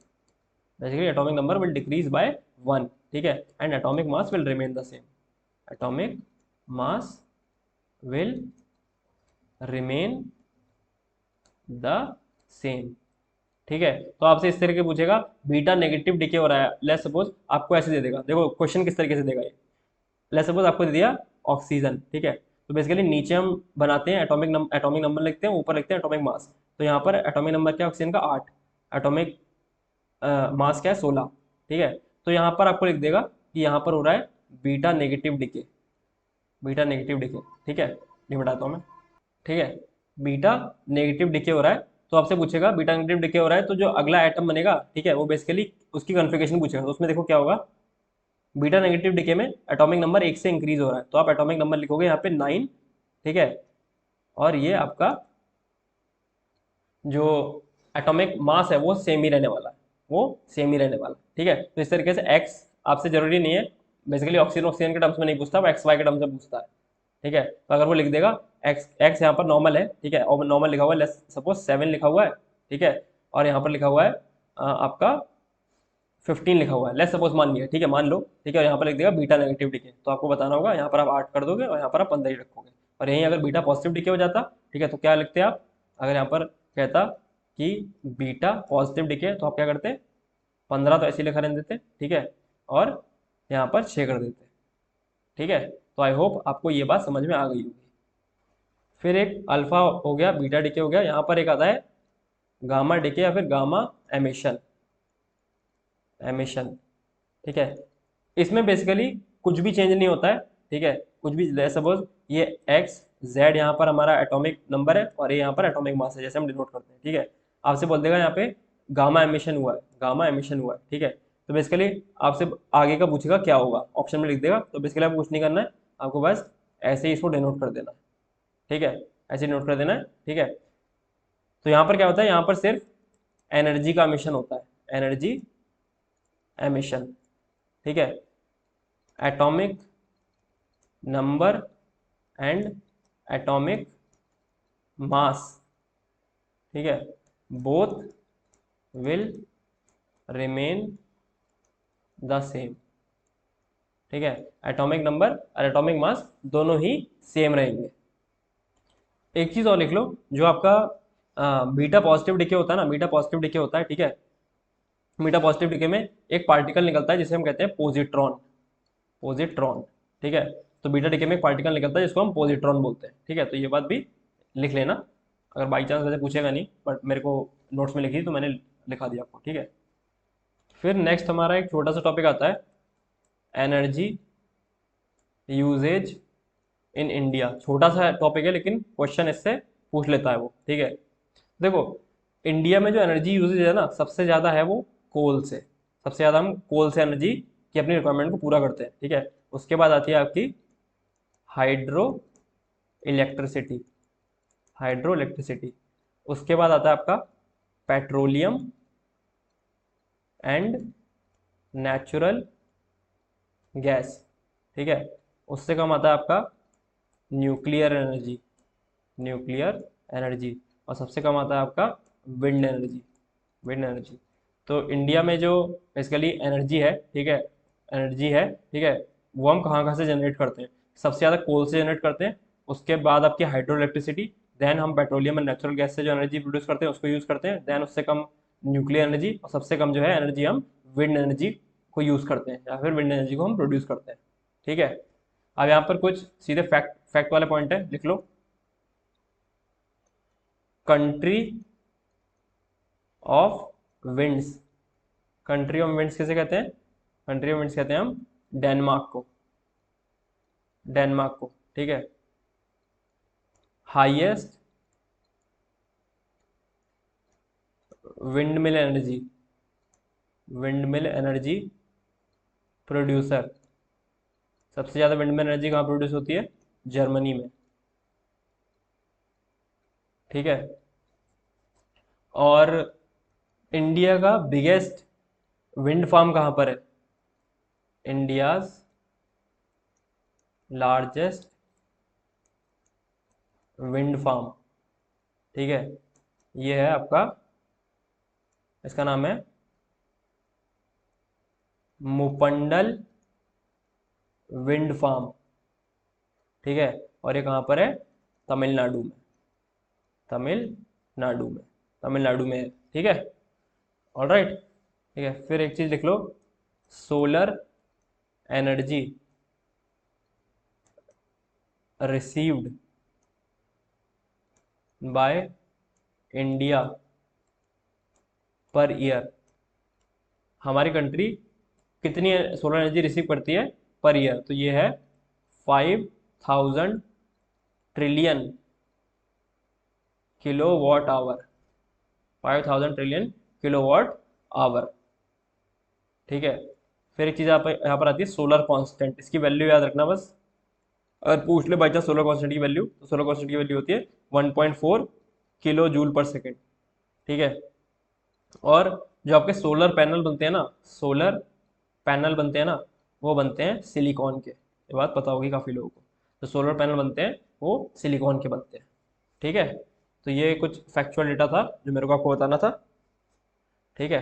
Basically atomic number will decrease by 1, ठीक है, and atomic mass will remain the same, atomic mass will remain the same, ठीक है। तो आपसे इस तरीके पूछेगा बीटा नेगेटिव डिके हो रहा है, लेट्स सपोज आपको ऐसे दे देगा, देखो क्वेश्चन किस तरीके से देगा ये। लेट्स सपोज आपको दे दिया ऑक्सीजन, ठीक है, तो बेसिकली नीचे हम बनाते हैं एटॉमिक नंबर लिखते हैं, ऊपर लिखते हैं एटॉमिक मास। तो यहाँ पर एटॉमिक नंबर क्या है ऑक्सीजन का 8, एटॉमिक मास क्या है 16, ठीक है। तो यहाँ पर आपको लिख देगा कि यहाँ पर हो रहा है beta negative decay, beta negative decay, ठीक है, ये बताता हूँ मैं, ठीक है, बीटा नेगेटिव डिके हो रहा है। तो आपसे पूछेगा बीटा नेगेटिव डिके हो रहा है तो जो अगला एटम बनेगा, ठीक है, वो बेसिकली उसकी कॉन्फ़िगरेशन पूछेगा। तो उसमें देखो क्या होगा, बीटा नेगेटिव डिके में एटॉमिक नंबर 1 से इंक्रीज हो रहा है, तो आप एटॉमिक नंबर लिखोगे यहाँ पे 9, ठीक है, और ये आपका जो एटॉमिक मास है वो सेम ही रहने वाला है, वो सेम ही रहने वाला है, ठीक है। तो इस तरीके से एक्स आपसे जरूरी नहीं है, बेसिकली ऑक्सीजन ऑक्सीजन के टर्म्स में नहीं पूछता, वो एक्स वाई के टर्म्स में पूछता है, ठीक है। तो अगर वो लिख देगा एक्स एक्स यहाँ पर नॉर्मल है, ठीक है, और नॉर्मल लिखा हुआ है, सपोज 7 लिखा हुआ है, ठीक है, और यहाँ पर लिखा हुआ है आपका 15 लिखा हुआ है, लेट्स सपोज मान लिया, ठीक है, मान लो, ठीक है, और यहाँ पर लिख देगा बीटा नेगेटिव डिके, तो आपको बताना होगा यहाँ पर आप 8 कर दोगे और यहाँ पर आप 15 ही रखोगे। और यहीं अगर बीटा पॉजिटिव डिके हो जाता, ठीक है, तो क्या लिखते आप, अगर यहाँ पर कहता कि बीटा पॉजिटिव डिके, तो आप क्या करते, 15 तो ऐसे ही लिखा रहने देते, ठीक है, और यहाँ पर 6 कर देते, ठीक है। तो आई होप आपको ये बात समझ में आ गई होगी। फिर एक अल्फा हो गया, बीटा डिके हो गया, यहाँ पर एक आता है गामा डिके या फिर गामा एमिशन, एमिशन, ठीक है। इसमें बेसिकली कुछ भी चेंज नहीं होता है, ठीक है, कुछ भी, सपोज ये एक्स जेड यहाँ पर हमारा एटॉमिक नंबर है और ये यहाँ पर एटॉमिक मास है, जैसे हम डिनोट करते हैं, ठीक है। आपसे बोल देगा यहाँ पे गामा एमिशन हुआ है, गामा एमिशन हुआ है, ठीक है। तो बेसिकली आपसे आगे का पूछेगा क्या होगा, ऑप्शन में लिख देगा, तो बेसिकली आपको कुछ नहीं करना है, आपको बस ऐसे ही इसको डिनोट कर देना है, ठीक है, ऐसे नोट कर देना है, ठीक है। तो यहाँ पर क्या होता है, यहाँ पर सिर्फ एनर्जी का एमिशन होता है, एनर्जी एमिशन, ठीक है, atomic number and atomic mass, ठीक है, both will remain the same, ठीक है, एटॉमिक नंबर और एटॉमिक मास दोनों ही सेम रहेंगे। एक चीज और लिख लो, जो आपका बीटा पॉजिटिव डिके होता है ना, बीटा पॉजिटिव डिके होता है, ठीक है, बीटा पॉजिटिव डिके में एक पार्टिकल निकलता है जिसे हम कहते हैं पॉजिट्रॉन, पॉजिट्रॉन, ठीक है। तो बीटा डिके में एक पार्टिकल निकलता है जिसको हम पॉजिट्रॉन बोलते हैं, ठीक है। तो ये बात भी लिख लेना, अगर बाई चांस वैसे पूछेगा नहीं, बट मेरे को नोट्स में लिखी तो मैंने लिखा दिया आपको, ठीक है। फिर नेक्स्ट हमारा एक छोटा सा टॉपिक आता है, एनर्जी यूजेज इन इंडिया। छोटा सा टॉपिक है लेकिन क्वेश्चन इससे पूछ लेता है वो, ठीक है। देखो, इंडिया में जो एनर्जी यूजेज है ना, सबसे ज़्यादा है वो कोल से, सबसे ज़्यादा हम कोल से एनर्जी की अपनी रिक्वायरमेंट को पूरा करते हैं, ठीक है। उसके बाद आती है आपकी हाइड्रो इलेक्ट्रिसिटी, हाइड्रो इलेक्ट्रिसिटी। उसके बाद आता है आपका पेट्रोलियम एंड नेचुरल गैस, ठीक है। उससे कम आता है आपका न्यूक्लियर एनर्जी, न्यूक्लियर एनर्जी। और सबसे कम आता है आपका विंड एनर्जी, विंड एनर्जी। तो इंडिया में जो बेसिकली एनर्जी है, ठीक है, एनर्जी है, ठीक है, वो हम कहाँ कहाँ से जनरेट करते हैं? सबसे ज़्यादा कोल से जनरेट करते हैं, उसके बाद आपकी हाइड्रो इलेक्ट्रिसिटी, देन हम पेट्रोलियम एंड नेचुरल गैस से जो एनर्जी प्रोड्यूस करते हैं उसको यूज़ करते हैं, देन उससे कम न्यूक्लियर एनर्जी, और सबसे कम जो है एनर्जी हम विंड एनर्जी को यूज़ करते हैं, या फिर विंड एनर्जी को हम प्रोड्यूस करते हैं, ठीक है। अब यहाँ पर कुछ सीधे फैक्ट फैक्ट वाले पॉइंट है, लिख लो। Country of winds, country of winds किसे कहते हैं? कंट्री ऑफ विंड्स कहते हैं हम डेनमार्क को, डेनमार्क को, ठीक है। Highest wind mill energy, wind mill energy producer, सबसे ज़्यादा विंड मिल एनर्जी कहाँ प्रोड्यूस होती है? जर्मनी में, ठीक है। और इंडिया का बिगेस्ट विंड फार्म कहाँ पर है? इंडियाज लार्जेस्ट विंड फार्म, ठीक है, ये है आपका, इसका नाम है मुपंडल विंड फार्म, ठीक है। और ये कहाँ पर है? तमिलनाडु में, तमिलनाडु में, तमिलनाडु में है, ठीक है। ऑलराइट, ठीक है। फिर एक चीज लिख लो, solar energy received by India per year, हमारी कंट्री कितनी सोलर एनर्जी रिसीव करती है पर ईयर? तो ये है 5000 trillion kilowatt hour, 5000 trillion kilowatt hour, ठीक है। फिर एक चीज़ यहाँ पर आती है सोलर कांस्टेंट, इसकी वैल्यू याद रखना बस, अगर पूछ ले बाई चांस सोलर कांस्टेंट की वैल्यू, तो सोलर कांस्टेंट की वैल्यू होती है 1.4 किलो जूल पर सेकेंड, ठीक है। और जो आपके सोलर पैनल बनते हैं ना, सोलर पैनल बनते हैं ना, वो बनते हैं सिलिकॉन के, ये बात पता होगी काफ़ी लोगों को। तो सोलर पैनल बनते हैं वो सिलिकॉन के बनते हैं, ठीक है। तो ये कुछ फैक्चुअल डेटा था जो मेरे को आपको बताना था, ठीक है।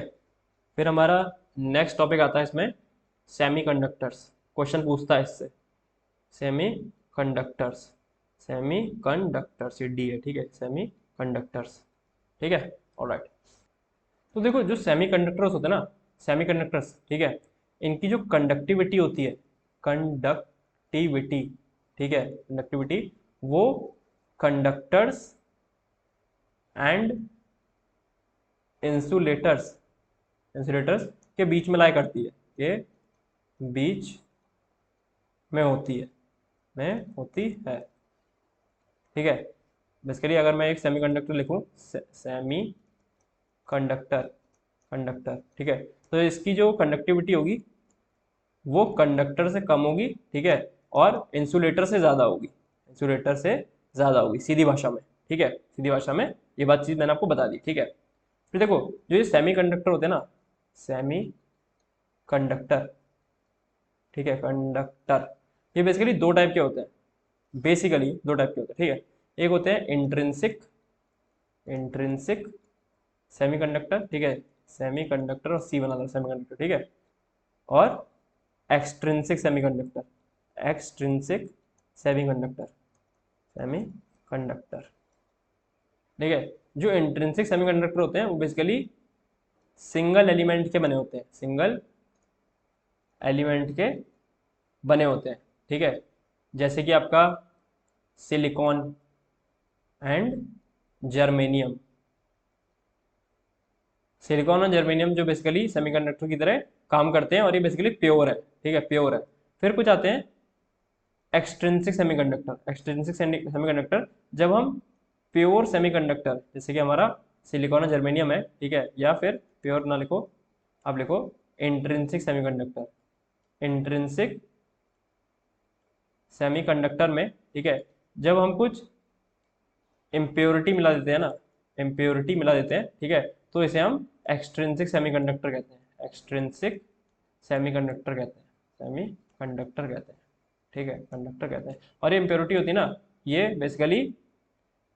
फिर हमारा नेक्स्ट टॉपिक आता है इसमें, सेमी कंडक्टर्स, क्वेश्चन पूछता है इससे, सेमी कंडक्टर्स, सेमी कंडक्टर्स, ये डी है, ठीक है, सेमी कंडक्टर्स, ठीक है। ऑलराइट, तो देखो जो सेमी कंडक्टर्स होते हैं ना, सेमी कंडक्टर्स, ठीक है, इनकी जो कंडक्टिविटी होती है, कंडक्टिविटी, ठीक है, कंडक्टिविटी, वो कंडक्टर्स एंड इंसुलेटर्स, इंसुलेटर्स के बीच में लाई करती है, ये बीच में होती है, में होती है, ठीक है। बेसिकली अगर मैं एक सेमी कंडक्टर लिखूँ, सेमी कंडक्टर, कंडक्टर, ठीक है, तो इसकी जो कंडक्टिविटी होगी वो कंडक्टर से कम होगी, ठीक है, और इंसुलेटर से ज़्यादा होगी, इंसुलेटर से ज़्यादा होगी, सीधी भाषा में, ठीक है, सीधी भाषा में ये बात चीज़ मैंने आपको बता दी, ठीक है। फिर देखो जो ये सेमी कंडक्टर होते हैं ना, सेमी कंडक्टर, ठीक है, कंडक्टर, ये बेसिकली दो टाइप के होते हैं, बेसिकली दो टाइप के होते हैं, ठीक है। एक होते हैं इंट्रिंसिक इंट्रिंसिक सेमीकंडक्टर, ठीक है, सेमीकंडक्टर और सी बना दो सेमीकंडक्टर, ठीक है, और extrinsic semiconductor, extrinsic semiconductor, semiconductor, ठीक है। जो इंट्रिंसिक सेमीकंडक्टर होते हैं वो बेसिकली सिंगल एलिमेंट के बने होते हैं, सिंगल एलिमेंट के बने होते हैं, ठीक है, जैसे कि आपका सिलिकॉन एंड जर्मेनियम, सिलिकॉन और जर्मेनियम जो बेसिकली सेमीकंडक्टर की तरह काम करते हैं और ये बेसिकली प्योर है, ठीक है, प्योर है। फिर कुछ आते हैं एक्सट्रिंसिक सेमीकंडक्टर, एक्सट्रिंसिक सेमीकंडक्टर जब हम प्योर सेमीकंडक्टर जैसे कि हमारा सिलिकॉन और जर्मेनियम है, ठीक है, या फिर प्योर ना लिखो, आप लिखो इंट्रिंसिक सेमीकंडक्टर, इंट्रिंसिक सेमीकंडक्टर में, ठीक है, जब हम कुछ इम्प्योरिटी मिला देते हैं ना, इम्प्योरिटी मिला देते हैं, ठीक है, तो इसे हम एक्सट्रिंसिक सेमीकंडक्टर कहते हैं, एक्सट्रिंसिक सेमीकंडक्टर कहते हैं, सेमीकंडक्टर कहते हैं, ठीक है, कंडक्टर कहते हैं। और ये इम्प्योरिटी होती है ना, ये बेसिकली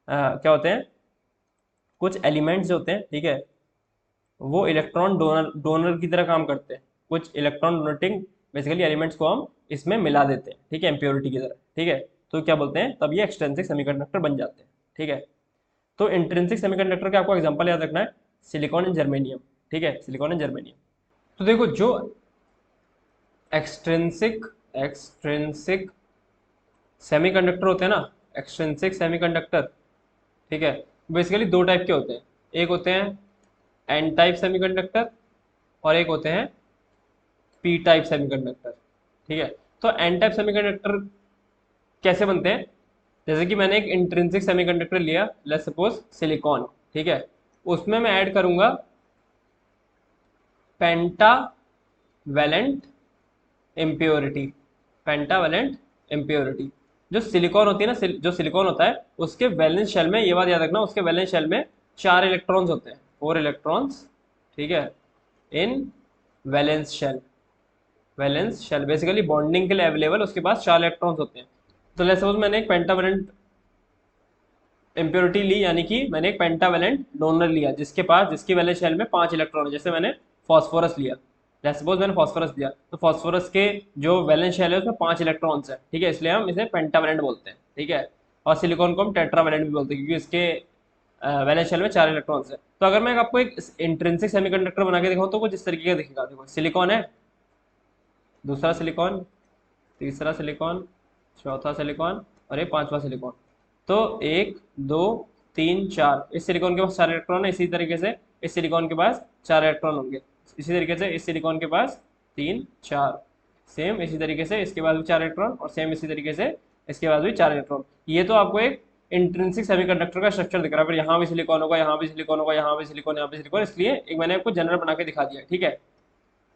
क्या होते हैं, कुछ एलिमेंट्स जो होते हैं, ठीक है, वो इलेक्ट्रॉन डोनर डोनर की तरह काम करते हैं, कुछ इलेक्ट्रॉन डोनेटिंग बेसिकली एलिमेंट्स को हम इसमें मिला देते हैं, ठीक है, इम्प्योरिटी की तरह, ठीक है, तो क्या बोलते हैं, तब ये एक्सट्रिंसिक सेमीकंडक्टर बन जाते हैं, ठीक है। तो इंट्रिंसिक सेमीकंडक्टर का आपको एग्जांपल याद रखना है, सिलिकॉन एंड जर्मेनियम, ठीक है, सिलिकॉन एंड जर्मेनियम। तो देखो जो एक्सट्रिंसिक एक्सट्रिंसिक सेमीकंडक्टर होते हैं ना, एक्सट्रिंसिक सेमीकंडक्टर, ठीक है, बेसिकली दो टाइप के होते हैं, एक होते हैं एन टाइप सेमीकंडक्टर और एक होते हैं पी टाइप सेमीकंडक्टर, ठीक है। तो एन टाइप सेमीकंडक्टर कैसे बनते हैं, जैसे कि मैंने एक इंट्रिंसिक सेमीकंडक्टर लिया, लेट्स सपोज सिलिकॉन, ठीक है, उसमें मैं ऐड करूंगा पेंटावैलेंट इम्प्योरिटी, पेंटावैलेंट इम्प्योरिटी। जो सिलिकॉन होती है ना, जो सिलिकॉन होता है उसके वैलेंस शेल में, ये बात याद रखना, उसके वैलेंस शेल में 4 इलेक्ट्रॉन्स होते हैं, 4 इलेक्ट्रॉन्स, ठीक है, in valence shell, valence shell basically bonding के लिए अवेलेबल उसके पास 4 इलेक्ट्रॉन्स होते हैं। तो लेट्स सपोज मैंने एक पेंटावैलेंट इम्प्योरिटी ली, यानी कि मैंने एक पेंटावैलेंट डोनर लिया जिसके पास, जिसकी वैलेंस शेल में 5 इलेक्ट्रॉन है, जैसे मैंने फॉस्फोरस लिया, लेट्स सपोज मैंने फॉस्फोरस लिया, तो फॉस्फोरस के जो वैलेंस शेल है उसमें 5 इलेक्ट्रॉन्स है, ठीक है, इसलिए हम इसे पेंटावैलेंट बोलते हैं, ठीक है। और सिलिकॉन को हम टेट्रावैलेंट भी बोलते हैं क्योंकि इसके वैलेंस शेल में 4 इलेक्ट्रॉन्स है। तो अगर मैं आपको एक इंट्रिंसिक सेमीकंडक्टर बना के दिखाऊं तो कुछ इस तरीके का दिखेगा, देखो सिलिकॉन है, दूसरा सिलिकॉन, तीसरा सिलिकॉन, चौथा सिलिकॉन और ये पांचवा सिलिकॉन। तो 1 2 3 4, इस सिलिकॉन के पास 4 इलेक्ट्रॉन है, इसी तरीके से इस सिलिकॉन के पास 4 इलेक्ट्रॉन होंगे, इसी तरीके से इस सिलिकॉन के पास 3 4, सेम इसी तरीके से इसके पास भी 4 इलेक्ट्रॉन और सेम इसी तरीके से इसके पास भी 4 इलेक्ट्रॉन। ये तो आपको एक इंट्रिंसिक सेमीकंडक्टर का स्ट्रक्चर दिख रहा है, फिर यहाँ भी सिलिकॉन होगा, यहाँ भी सिलिकॉन होगा, यहाँ भी सिलिकॉन, यहाँ भी सिलिकॉन, इसलिए एक मैंने आपको जनरल बना के दिखा दिया, ठीक है।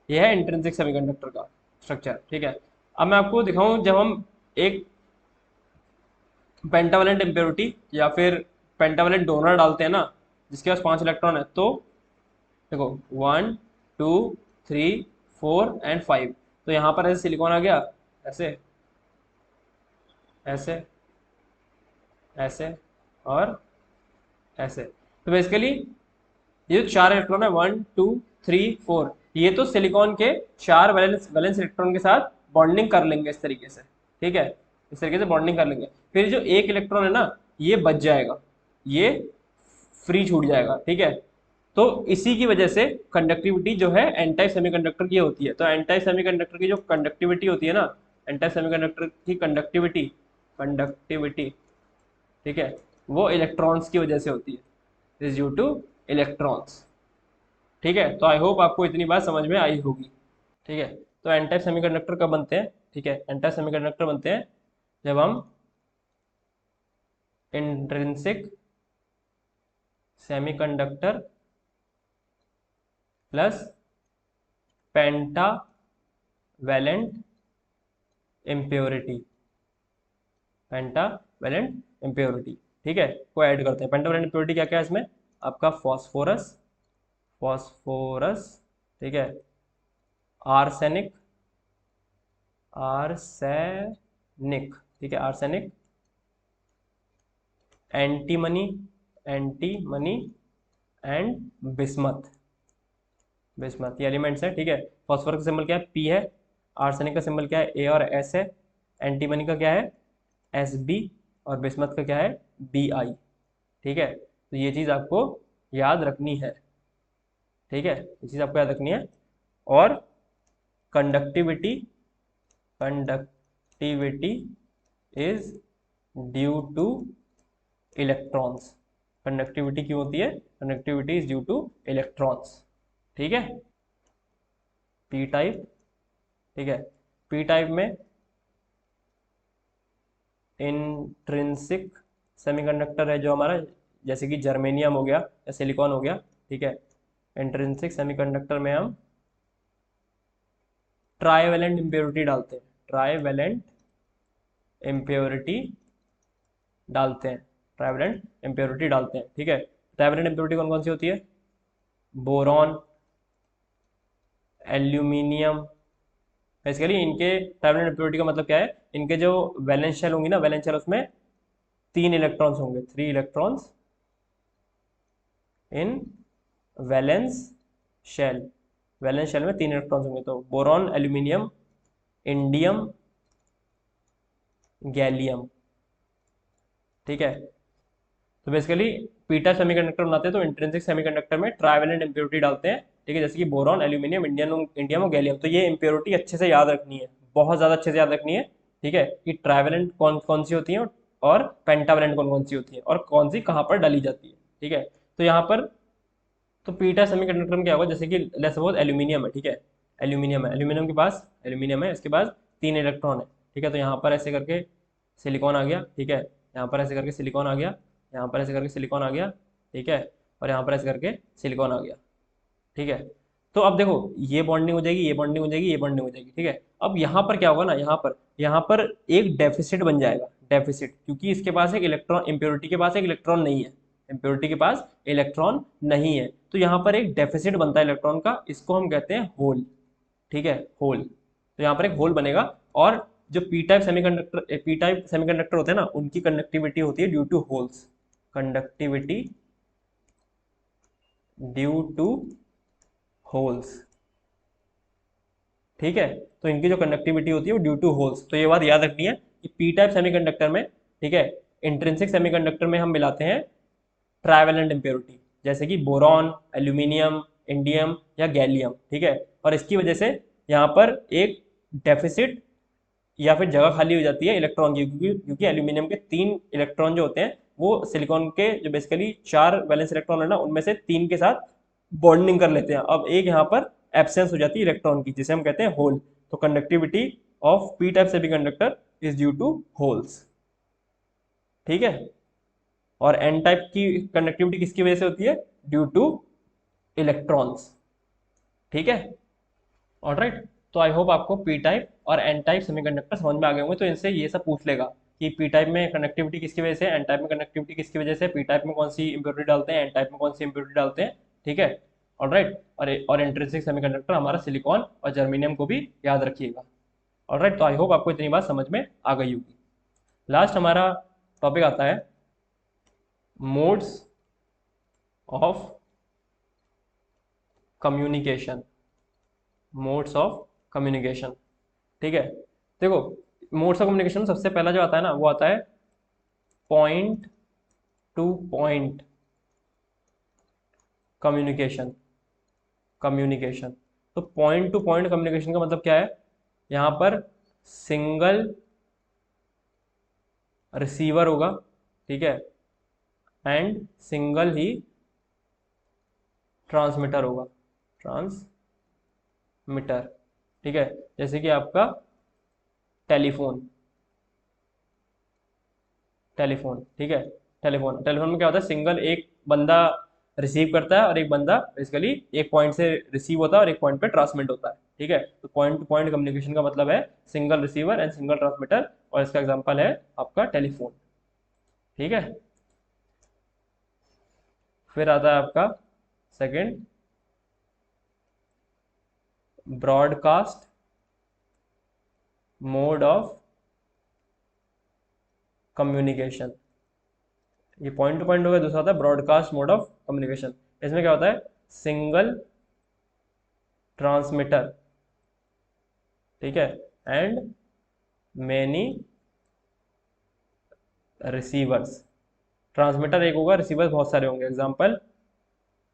यह है इंट्रिंसिक सेमीकंडक्टर का स्ट्रक्चर, ठीक है। अब मैं आपको दिखाऊं, जब हम एक पेंटावैलेंट इम्प्योरिटी या फिर पेंटावैलेंट डोनर डालते हैं ना जिसके पास 5 इलेक्ट्रॉन है, तो देखो 1 2 3 4 एंड 5, तो यहाँ पर ऐसे सिलिकॉन आ गया, ऐसे ऐसे ऐसे और ऐसे। तो बेसिकली ये जो 4 इलेक्ट्रॉन है 1 2 3 4, ये तो सिलिकॉन के 4 वैलेंस वैलेंस इलेक्ट्रॉन के साथ बॉन्डिंग कर लेंगे इस तरीके से, ठीक है, इस तरीके से बॉन्डिंग कर लेंगे। फिर जो एक इलेक्ट्रॉन है ना ये बच जाएगा, ये फ्री छूट जाएगा, ठीक है। तो इसी की वजह से कंडक्टिविटी जो है एन टाइप सेमीकंडक्टर की होती है। तो एन टाइप सेमीकंडक्टर की जो कंडक्टिविटी होती है ना, एन टाइप सेमीकंडक्टर की कंडक्टिविटी कंडक्टिविटी ठीक है, वो इलेक्ट्रॉन्स की वजह से होती है, इज ड्यू टू इलेक्ट्रॉन्स, ठीक है। तो आई होप आपको इतनी बात समझ में आई होगी, ठीक है। तो एन टाइप सेमीकंडक्टर कब बनते हैं, ठीक है, एन टाइप सेमीकंडक्टर बनते हैं जब हम intrinsic semiconductor plus pentavalent impurity, pentavalent impurity, ठीक है, को ऐड करते हैं। पेंटावैलेंट इम्प्योरिटी क्या क्या है इसमें, आपका फॉस्फोरस, फॉस्फोरस, ठीक है, आर्सेनिक, आर्सेनिक, ठीक है, arsenic, antimony, antimony and bismuth, bismuth ये एलिमेंट्स है, ठीक है। फॉस्फोरस का सिंबल क्या है, पी है। आर्सेनिक का सिंबल क्या है, ए और एस है। एंटीमनी का क्या है, एस बी। और बिस्मथ का क्या है, बी आई, ठीक है। तो ये चीज़ आपको याद रखनी है, ठीक है, ये चीज़ आपको याद रखनी है। और conductivity, conductivity is due two electrons. Conductivity क्यों होती है, conductivity is due two electrons, ठीक है। पी टाइप, ठीक है। पी टाइप में इंट्रिंसिक सेमीकंडक्टर है जो हमारा, जैसे कि जर्मेनियम हो गया या सिलिकॉन हो गया, ठीक है। इंट्रिंसिक सेमीकंडक्टर में हम ट्राईवेलेंट इम्प्योरिटी डालते हैं, ट्राईवेलेंट इम्प्योरिटी डालते हैं, ट्राईवेलेंट इम्प्योरिटी डालते हैं, ठीक है। ट्राईवेलेंट इम्प्योरिटी कौन कौन सी होती है, बोरॉन, एल्यूमिनियम। बेसिकली इनके ट्राईवेलेंट इम्प्योरिटी का मतलब क्या है, इनके जो वैलेंस शेल होंगी ना, वैलेंस शेल उसमें 3 इलेक्ट्रॉन्स होंगे, 3 electrons in valence shell. Valence shell में 3 इलेक्ट्रॉन्स होंगे, तो बोरॉन, एल्यूमिनियम, इंडियम, गैलियम, ठीक है। तो बेसिकली पीटा सेमीकंडक्टर बनाते हैं तो इंट्रिंसिक सेमीकंडक्टर में ट्राईवेलेंट इम्प्योरिटी डालते हैं, ठीक है, जैसे कि बोरॉन, एल्यूमिनियम, इंडियम और गैलियम। तो ये इम्प्योरिटी अच्छे से याद रखनी है, बहुत ज़्यादा अच्छे से याद रखनी है, ठीक है, कि ट्राईवेलेंट कौन कौन सी होती है और पेंटावेलेंट कौन कौन सी होती है और कौन सी कहाँ पर डाली जाती है, ठीक है। तो यहाँ पर तो पीटा सेमीकंडक्टर में क्या होगा, जैसे कि लेट्स सपोज एल्यूमिनियम है, ठीक है। एल्यूमिनियम है, एल्यूमिनियम के पास, एल्यूमिनियम है, इसके पास 3 इलेक्ट्रॉन है, ठीक है। तो यहाँ पर ऐसे करके सिलिकॉन आ गया, ठीक है। यहाँ पर ऐसे करके सिलिकॉन आ गया, यहाँ पर ऐसे करके सिलिकॉन आ गया, ठीक है। और यहाँ पर ऐसे करके सिलिकॉन आ गया, ठीक है। तो अब देखो ये बॉन्डिंग हो जाएगी, ये बॉन्डिंग हो जाएगी, ये बॉन्डिंग हो जाएगी, ठीक है। अब यहाँ पर क्या होगा ना, यहाँ पर एक डेफिसिट बन जाएगा, डेफिसिट, क्योंकि इसके पास एक इलेक्ट्रॉन, इम्प्योरिटी के पास एक इलेक्ट्रॉन नहीं है, इम्प्योरिटी के पास इलेक्ट्रॉन नहीं है, तो यहाँ पर एक डेफिसिट बनता है इलेक्ट्रॉन का, इसको हम कहते हैं होल, ठीक है, होल। तो यहाँ पर एक होल बनेगा। और जो पी टाइप सेमीकंडक्टर होते हैं ना, उनकी कंडक्टिविटी होती है due to holes, conductivity due to holes, ठीक है। तो इनकी जो कंडक्टिविटी होती है वो ड्यू टू होल्स। तो ये बात याद रखनी है कि पी टाइप सेमीकंडक्टर में, ठीक है, इंट्रिंसिक सेमीकंडक्टर में हम मिलाते हैं ट्राईवेलेंट इम्प्योरिटी, जैसे कि बोरॉन, एल्यूमिनियम, इंडियम या गैलियम, ठीक है। और इसकी वजह से यहाँ पर एक डेफिसिट या फिर जगह खाली हो जाती है इलेक्ट्रॉन की, क्योंकि एल्यूमिनियम के 3 इलेक्ट्रॉन जो होते हैं वो सिलिकॉन के जो बेसिकली 4 वैलेंस इलेक्ट्रॉन है ना, उनमें से 3 के साथ बॉन्डिंग कर लेते हैं। अब एक यहाँ पर एब्सेंस हो जाती है इलेक्ट्रॉन की, जिसे हम कहते हैं होल। तो conductivity of P type semiconductor is due to holes, ठीक है। और एन टाइप की कंडक्टिविटी किसकी वजह से होती है, ड्यू टू इलेक्ट्रॉन्स, ठीक है। ऑलराइट, तो आई होप आपको पी टाइप और एन टाइप सेमीकंडक्टर समझ में आ गए होंगे। तो इनसे ये सब पूछ लेगा कि पी टाइप में कंडक्टिविटी किसकी वजह से, एन टाइप में कंडक्टिविटी किसकी वजह से, पी टाइप में कौन सी इंप्योरिटी डालते हैं, एन टाइप में कौन सी इंप्योरिटी डालते हैं, ठीक है। ऑलराइट, और इंट्रिंसिक सेमीकंडक्टर हमारा सिलिकॉन और जर्मेनियम को भी याद रखिएगा। ऑलराइट, तो आई होप आपको इतनी बात समझ में आ गई होगी। लास्ट हमारा टॉपिक आता है modes of communication, modes of communication, ठीक है। देखो मोड्स ऑफ कम्युनिकेशन सबसे पहला जो आता है ना, वो आता है point two point communication, communication. तो पॉइंट टू पॉइंट कम्युनिकेशन का मतलब क्या है, यहाँ पर सिंगल रिसीवर होगा, ठीक है, एंड सिंगल ही ट्रांसमीटर होगा, ट्रांसमीटर, ठीक है। जैसे कि आपका टेलीफोन, टेलीफोन, ठीक है। टेलीफोन, टेलीफोन में क्या होता है, सिंगल एक बंदा रिसीव करता है और एक बंदा बेसिकली एक पॉइंट से रिसीव होता है और एक पॉइंट पे ट्रांसमिट होता है, ठीक है। तो पॉइंट टू पॉइंट कम्युनिकेशन का मतलब है single receiver and single transmitter, और इसका एग्जांपल है आपका टेलीफोन, ठीक है। फिर आता है आपका second, broadcast mode of communication, ये पॉइंट टू पॉइंट हो गया। दूसरा होता है ब्रॉडकास्ट मोड ऑफ कम्युनिकेशन। इसमें क्या होता है, सिंगल ट्रांसमीटर, ठीक है, एंड मैनी रिसीवर्स। ट्रांसमीटर एक होगा, रिसीवर्स बहुत सारे होंगे। Example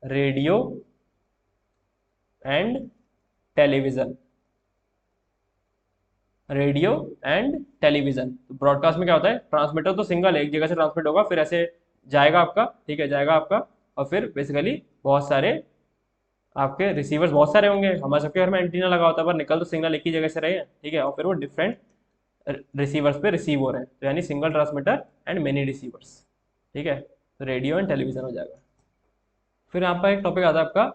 radio and television, radio and television. तो ब्रॉडकास्ट में क्या होता है, ट्रांसमीटर तो सिंगल है, एक जगह से ट्रांसमिट होगा, फिर ऐसे जाएगा आपका, ठीक है, जाएगा आपका, और फिर बेसिकली बहुत सारे आपके रिसीवर्स बहुत सारे होंगे। हमारे सबके घर में एंटीना लगा होता है, पर निकल तो सिग्नल एक ही जगह से रहे हैं, ठीक है, और फिर वो डिफरेंट रिसीवर्स पे रिसीव हो रहे हैं, तो यानी single transmitter and many receivers, ठीक है। तो रेडियो एंड टेलीविजन हो जाएगा। फिर यहाँ पर एक टॉपिक आता है आपका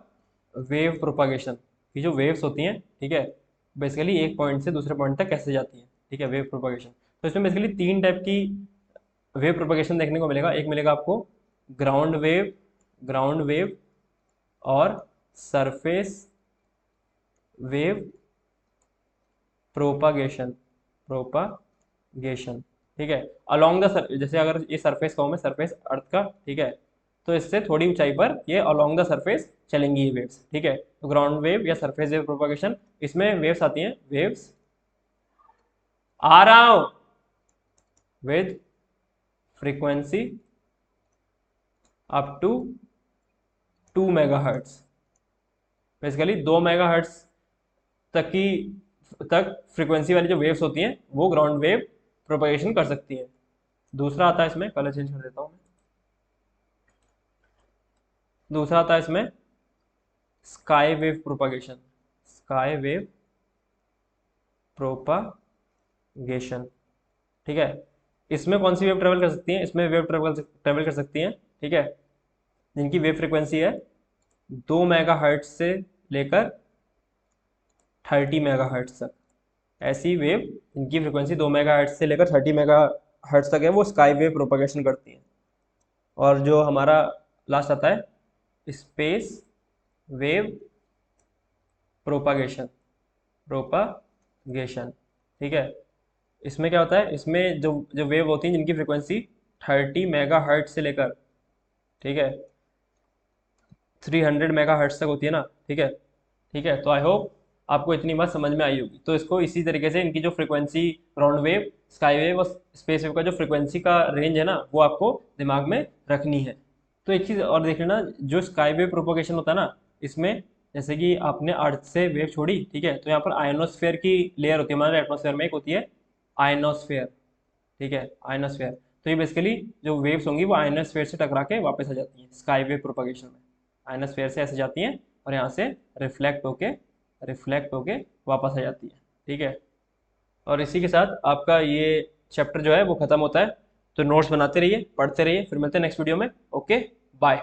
वेव प्रोपागेशन। ये जो वेव्स होती हैं, ठीक है, बेसिकली एक पॉइंट से दूसरे पॉइंट तक कैसे जाती हैं, ठीक है, वेव प्रोपागेशन। तो इसमें बेसिकली तीन टाइप की वेव प्रोपागेशन देखने को मिलेगा। एक मिलेगा आपको ग्राउंड वेव और सरफेस वेव प्रोपागेशन, ठीक है। अलोंग द, जैसे अगर ये सरफेस कहूँ मैं, सरफेस अर्थ का, ठीक है, तो इससे थोड़ी ऊंचाई पर ये अलोंग द सरफेस चलेंगी ये वेव्स, ठीक है। तो ग्राउंड वेव या सरफेस वेव प्रोपागेशन, इसमें वेव्स आती हैं, वेव्स आ रहा हूं with frequency up to 2 megahertz. Basically 2 megahertz तक फ्रीक्वेंसी वाली जो वेव्स होती हैं वो ग्राउंड वेव प्रोपागेशन कर सकती हैं। दूसरा आता है इसमें, कलर चेंज कर देता हूं मैं, दूसरा आता है इसमें sky wave propagation, sky wave propagation, ठीक है। इसमें कौन सी वेव ट्रेवल कर सकती हैं, इसमें वेव ट्रेवल कर सकती हैं, ठीक है, जिनकी वेव फ्रीक्वेंसी है 2 मेगाहर्ट्ज से लेकर 30 मेगाहर्ट्ज तक। ऐसी वेव जिनकी फ्रीक्वेंसी 2 मेगाहर्ट्ज से लेकर 30 मेगाहर्ट्ज तक है, वो स्काई वेव प्रोपागेशन करती हैं। और जो हमारा लास्ट आता है स्पेस वेव प्रोपागेशन, ठीक है। इसमें क्या होता है, इसमें जो जो वेव होती हैं जिनकी फ्रीक्वेंसी 30 मेगाहर्ट्ज से लेकर, ठीक है, 300 मेगाहर्ट्ज तक होती है ना, ठीक है, ठीक है। तो आई होप आपको इतनी बात समझ में आई होगी। तो इसको इसी तरीके से इनकी जो frequency, ground wave, sky wave और स्पेस वेव का जो फ्रीक्वेंसी का रेंज है ना, वो आपको दिमाग में रखनी है। तो एक चीज़ और देख लेना, जो स्काई वेव प्रोपोगेशन होता है ना, इसमें जैसे कि आपने अर्थ से वेव छोड़ी, ठीक है, तो यहाँ पर आयनोस्फेयर की लेयर होती है, हमारे एटमोस्फेयर में एक होती है आयनोस्फेयर, ठीक है, आयनोस्फेयर। तो ये बेसिकली जो वेव्स होंगी वो आयनोस्फेयर से टकरा के वापस आ जाती हैं स्काई वेव प्रोपोगेशन में। आयनोस्फेयर से ऐसे जाती हैं और यहाँ से रिफ्लेक्ट होके वापस आ जाती है, ठीक है। और इसी के साथ आपका ये चैप्टर जो है वो खत्म होता है। तो नोट्स बनाते रहिए, पढ़ते रहिए, फिर मिलते हैं नेक्स्ट वीडियो में। Okay, bye.